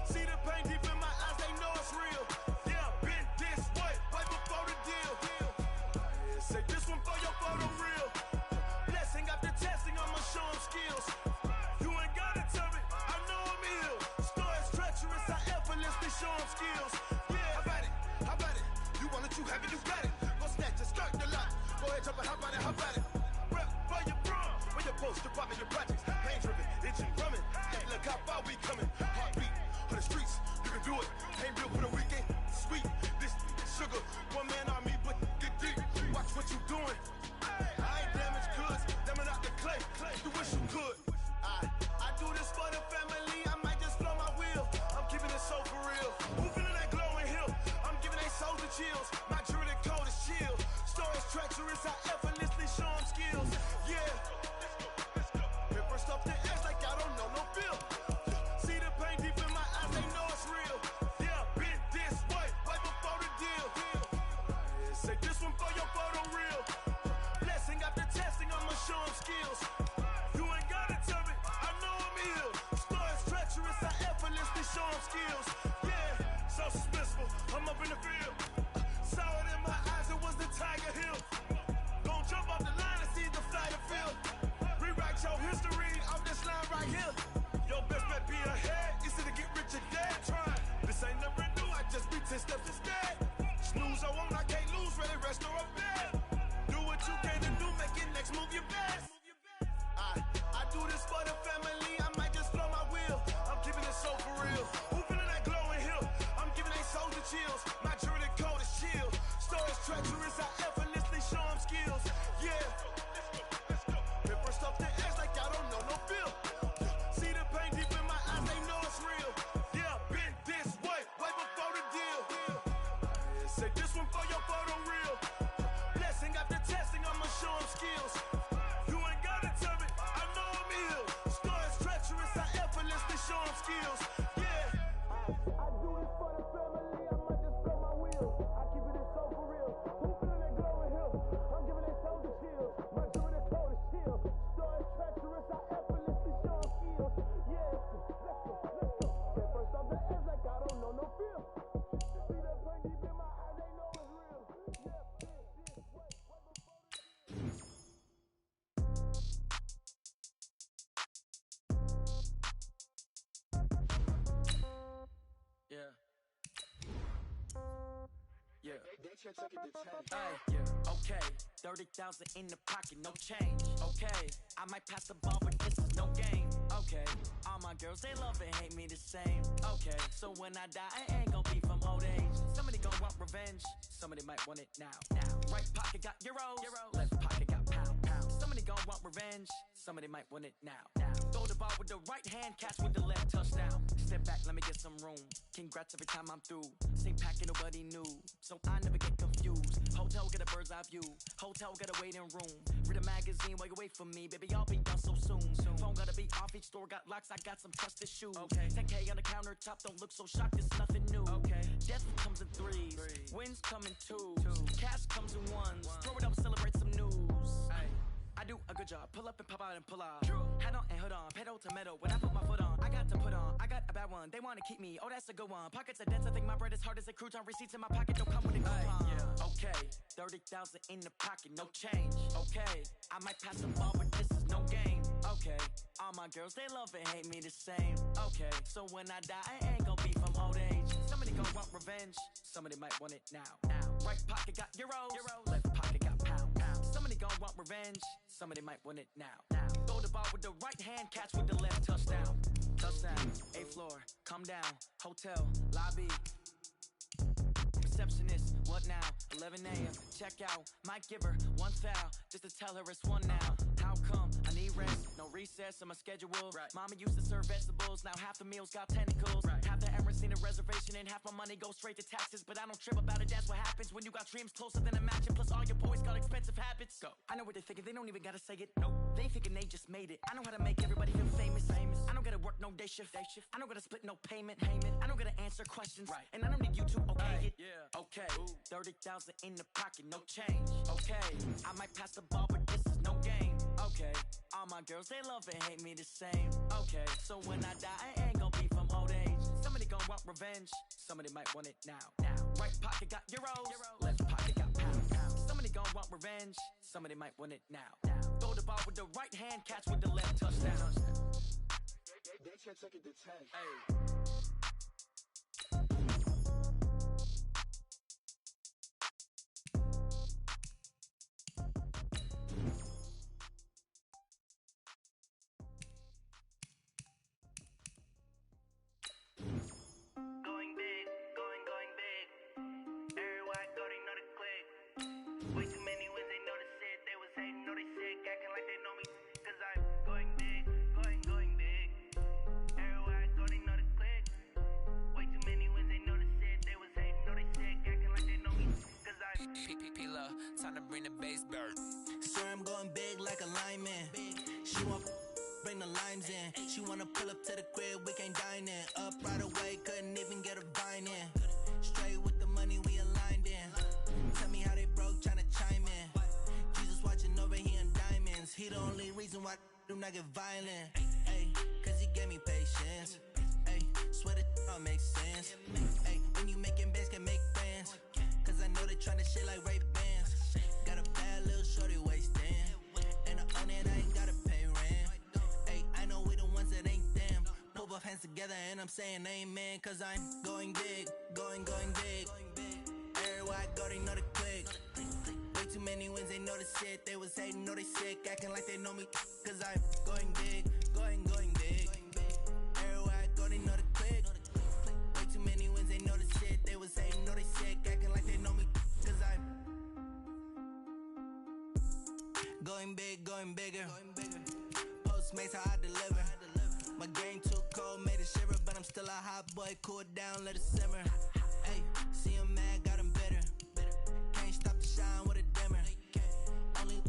See the pain deep in my eyes, they know it's real. Yeah, been this way, right before the deal. Say this one for your photo real. Blessing after testing, I'ma show them skills. You ain't gotta tell me, I know I'm ill. Stories treacherous, I effortlessly show them skills. Yeah, how about it? You want it, you have it, you got it. Go snatch it, skirt the lot. Go ahead, jump it, how about it? Rep where you from, where you post, department, your projects. Pain driven, itching, drumming. Hey, look how far we coming. Heartbeat on the streets, you can do it. Ain't built for the weekend, sweet. This sugar, one man army, but get deep. Watch what you doing. I ain't damaged goods, damn out the clay. You wish you could. I do this for the family, I might just blow my wheel. I'm keeping it so for real. Who feeling that glowing hill? I'm giving they soldier chills. My jewelry coat is chill. Stories treacherous, I effortlessly show them skills. Yeah. Paper stuff the edge like I don't know no feel. See the pain deep in my eyes, they know it's real. Yeah, been this way, right before the deal. Say this one for your photo real. Blessing after testing, I'ma show them skills. You ain't gotta tell me, I know I'm ill. Stories treacherous, I effortlessly show them skills. Yeah, so suspenseful, I'm up in the field. Saw it in my eyes, it was the Tiger Hill. Gon' jump off the line and see the flight of field. Rewrite your history off this line right here. Your best bet be ahead, easy to get rich or dead. Trying, this ain't never new, I just be 10 steps instead. Snooze I won't, I can't lose, ready, rest or up bed. Do what you can and do, make it next move your best. I do this for the family, I might just blow my wheel. I'm keeping it so for real. Who feeling that glowing hill? I'm giving they soldier chills. My jewelry coat is chill. Stories treacherous, I effortlessly show them skills. Yeah. Paper stuff the edge like I don't know no feel. See the pain deep in my eyes, they know it's real. Yeah, been this way, right before the deal. Say this one for your photo real. Blessing after testing, I'ma show them skills. You ain't gotta tell me, I know I'm ill. Stories treacherous, I effortlessly show them skills. Yeah. I do this for the family, I might just blow my wheel. I keep it so for real. Who feeling that glowing hill? I'm giving they soldier chills. My jewelry coat is chill. Stories treacherous, I effortlessly show them skills. Yeah, let's go. Get first off the edge like I don't know no feel. See that pain deep in my eyes, they know it's real. Yeah, this way, right before the Yeah. Yeah. Yeah. Okay. 30,000 in the pocket, no change. Okay. I might pass the ball, but this is no game. Okay. All my girls, they love and hate me the same. Okay. So when I die, I ain't gonna be from old age. Somebody gonna want revenge. Somebody might want it now. Right pocket got euros. Left pocket got pounds. Somebody gonna want revenge. Somebody might want it now. Throw the ball with the right hand, catch with the left, touchdown. Step back, let me get some room. Congrats every time I'm through. Same packet, nobody knew. So I never get confused. Hotel, get a bird's eye eye view. Hotel got a waiting room. Read a magazine while you wait for me, baby. I'll be done so soon. Phone gotta be off. Each store got locks. I got some trusted shoes. Okay. 10K on the countertop. Don't look so shocked. It's nothing new. Okay. Death comes in threes. Wins come in twos. Cash comes in ones. Throw it up, celebrate some news. I do a good job. Pull up and pop out and pull out. Head on and hood on. Pedal to metal. When I put my foot on, I got to put on. I got a bad one. They want to keep me. Oh, that's a good one. Pockets are dense. I think my bread is hard as a crouton. Receipts in my pocket don't come with a coupon. Okay. 30,000 in the pocket. No change. Okay. I might pass the ball, but this is no game. Okay. All my girls, they love and hate me the same. Okay. So when I die, I ain't gonna be from old age. Somebody gon' want revenge. Somebody might want it now. Right pocket got euros. Left pocket got pounds. Somebody gon' want revenge. Somebody might want it now. Throw the ball with the right hand, catch with the left. Touchdown. Touchdown. A floor. Come down. Hotel. Lobby. Receptionist, what now? 11 a.m. Check out. Might give her one foul just to tell her it's one now. How come? I need rest, no recess in my schedule. Mama used to serve vegetables, now half the meals got tentacles. Half the Emerson a reservation and half my money goes straight to taxes. But I don't trip about it, that's what happens when you got dreams closer than a match. And plus all your boys got expensive habits. Go. I know what they're thinking, they don't even gotta say it. Nope. They thinking they just made it. I know how to make everybody feel famous. I don't gotta work no day shift. I don't gotta split no payment. I don't gotta answer questions. And I don't need you to okay it. Okay, 30,000 in the pocket, no change. Okay, I might pass the ball, but this is no game. Okay, all my girls, they love and hate me the same. Okay, so when I die, I ain't gonna be from old age. Somebody gon' want revenge, somebody might want it now. Right pocket got euros, left pocket got pounds. Somebody gon' want revenge, somebody might want it now. Throw the ball with the right hand, catch with the left. Touchdown. They can't take it to 10. Going big, going big. Everywhere I go, they know the click. Way too many wins, they know the shit. They was hating, know they sick, acting like they know me. Cause I'm going big, going big. Everywhere I go, they know the click. Way too many wins, they know the shit. They was hating, know they sick, acting like they know me. Cause I'm P-P-P-Love, time to bring the bass bird. Swear I'm going big like a lineman. She want bring the limes in. She wanna pull up to the crib, we can't dine in. Up right away, couldn't even get a vine in. Straight with the money, we aligned in. Tell me how they broke, tryna chime in. Jesus watching over here in diamonds. He the only reason why I do not get violent. Ay, cause he gave me patience. Ay, swear that all makes sense. Ay, when you making bands, can make friends. Cause I know they tryna shit like Ray-Bans. Got a bad little shorty wasting. And I own it, I ain't gotta pay rent. Ay, I know we the ones that ain't them. Pull both hands together and I'm saying amen. Cause I'm going big, going big. Everywhere I go, they know the click. Way too many wins, they know the shit. They was hating, know they sick, acting like they know me. Cause I'm going big, going big. Everywhere I go, they know the click. Way too many wins, they know the shit. They was hating, know they sick, acting like they know me. Cause I'm going big, going bigger. Postmates, how I deliver. My game too cold, made it shiver. But I'm still a hot boy, cool it down, let it simmer. Hey, see him mad, got him bitter. Can't stop the shine with a dimmer. Only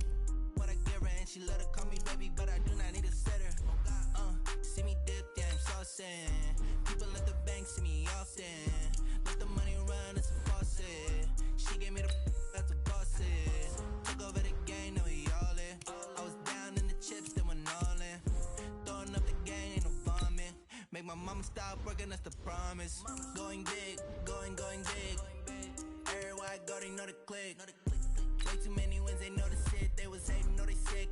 what I give her, and she let her call me baby, but I do not need a sitter. See me dip, yeah, I'm saucing. People at the bank see me often. Let the money run, it's a faucet. She gave me the that's a bosses. Took over the game, now we all in. I was down in the chips, they went all in. Throwing up the game, ain't no vomit. Make my mama stop working, that's the promise. Going big, going big. Everywhere I go, they know the click. Way too many wins, they know the shit. They was hating, know they sick,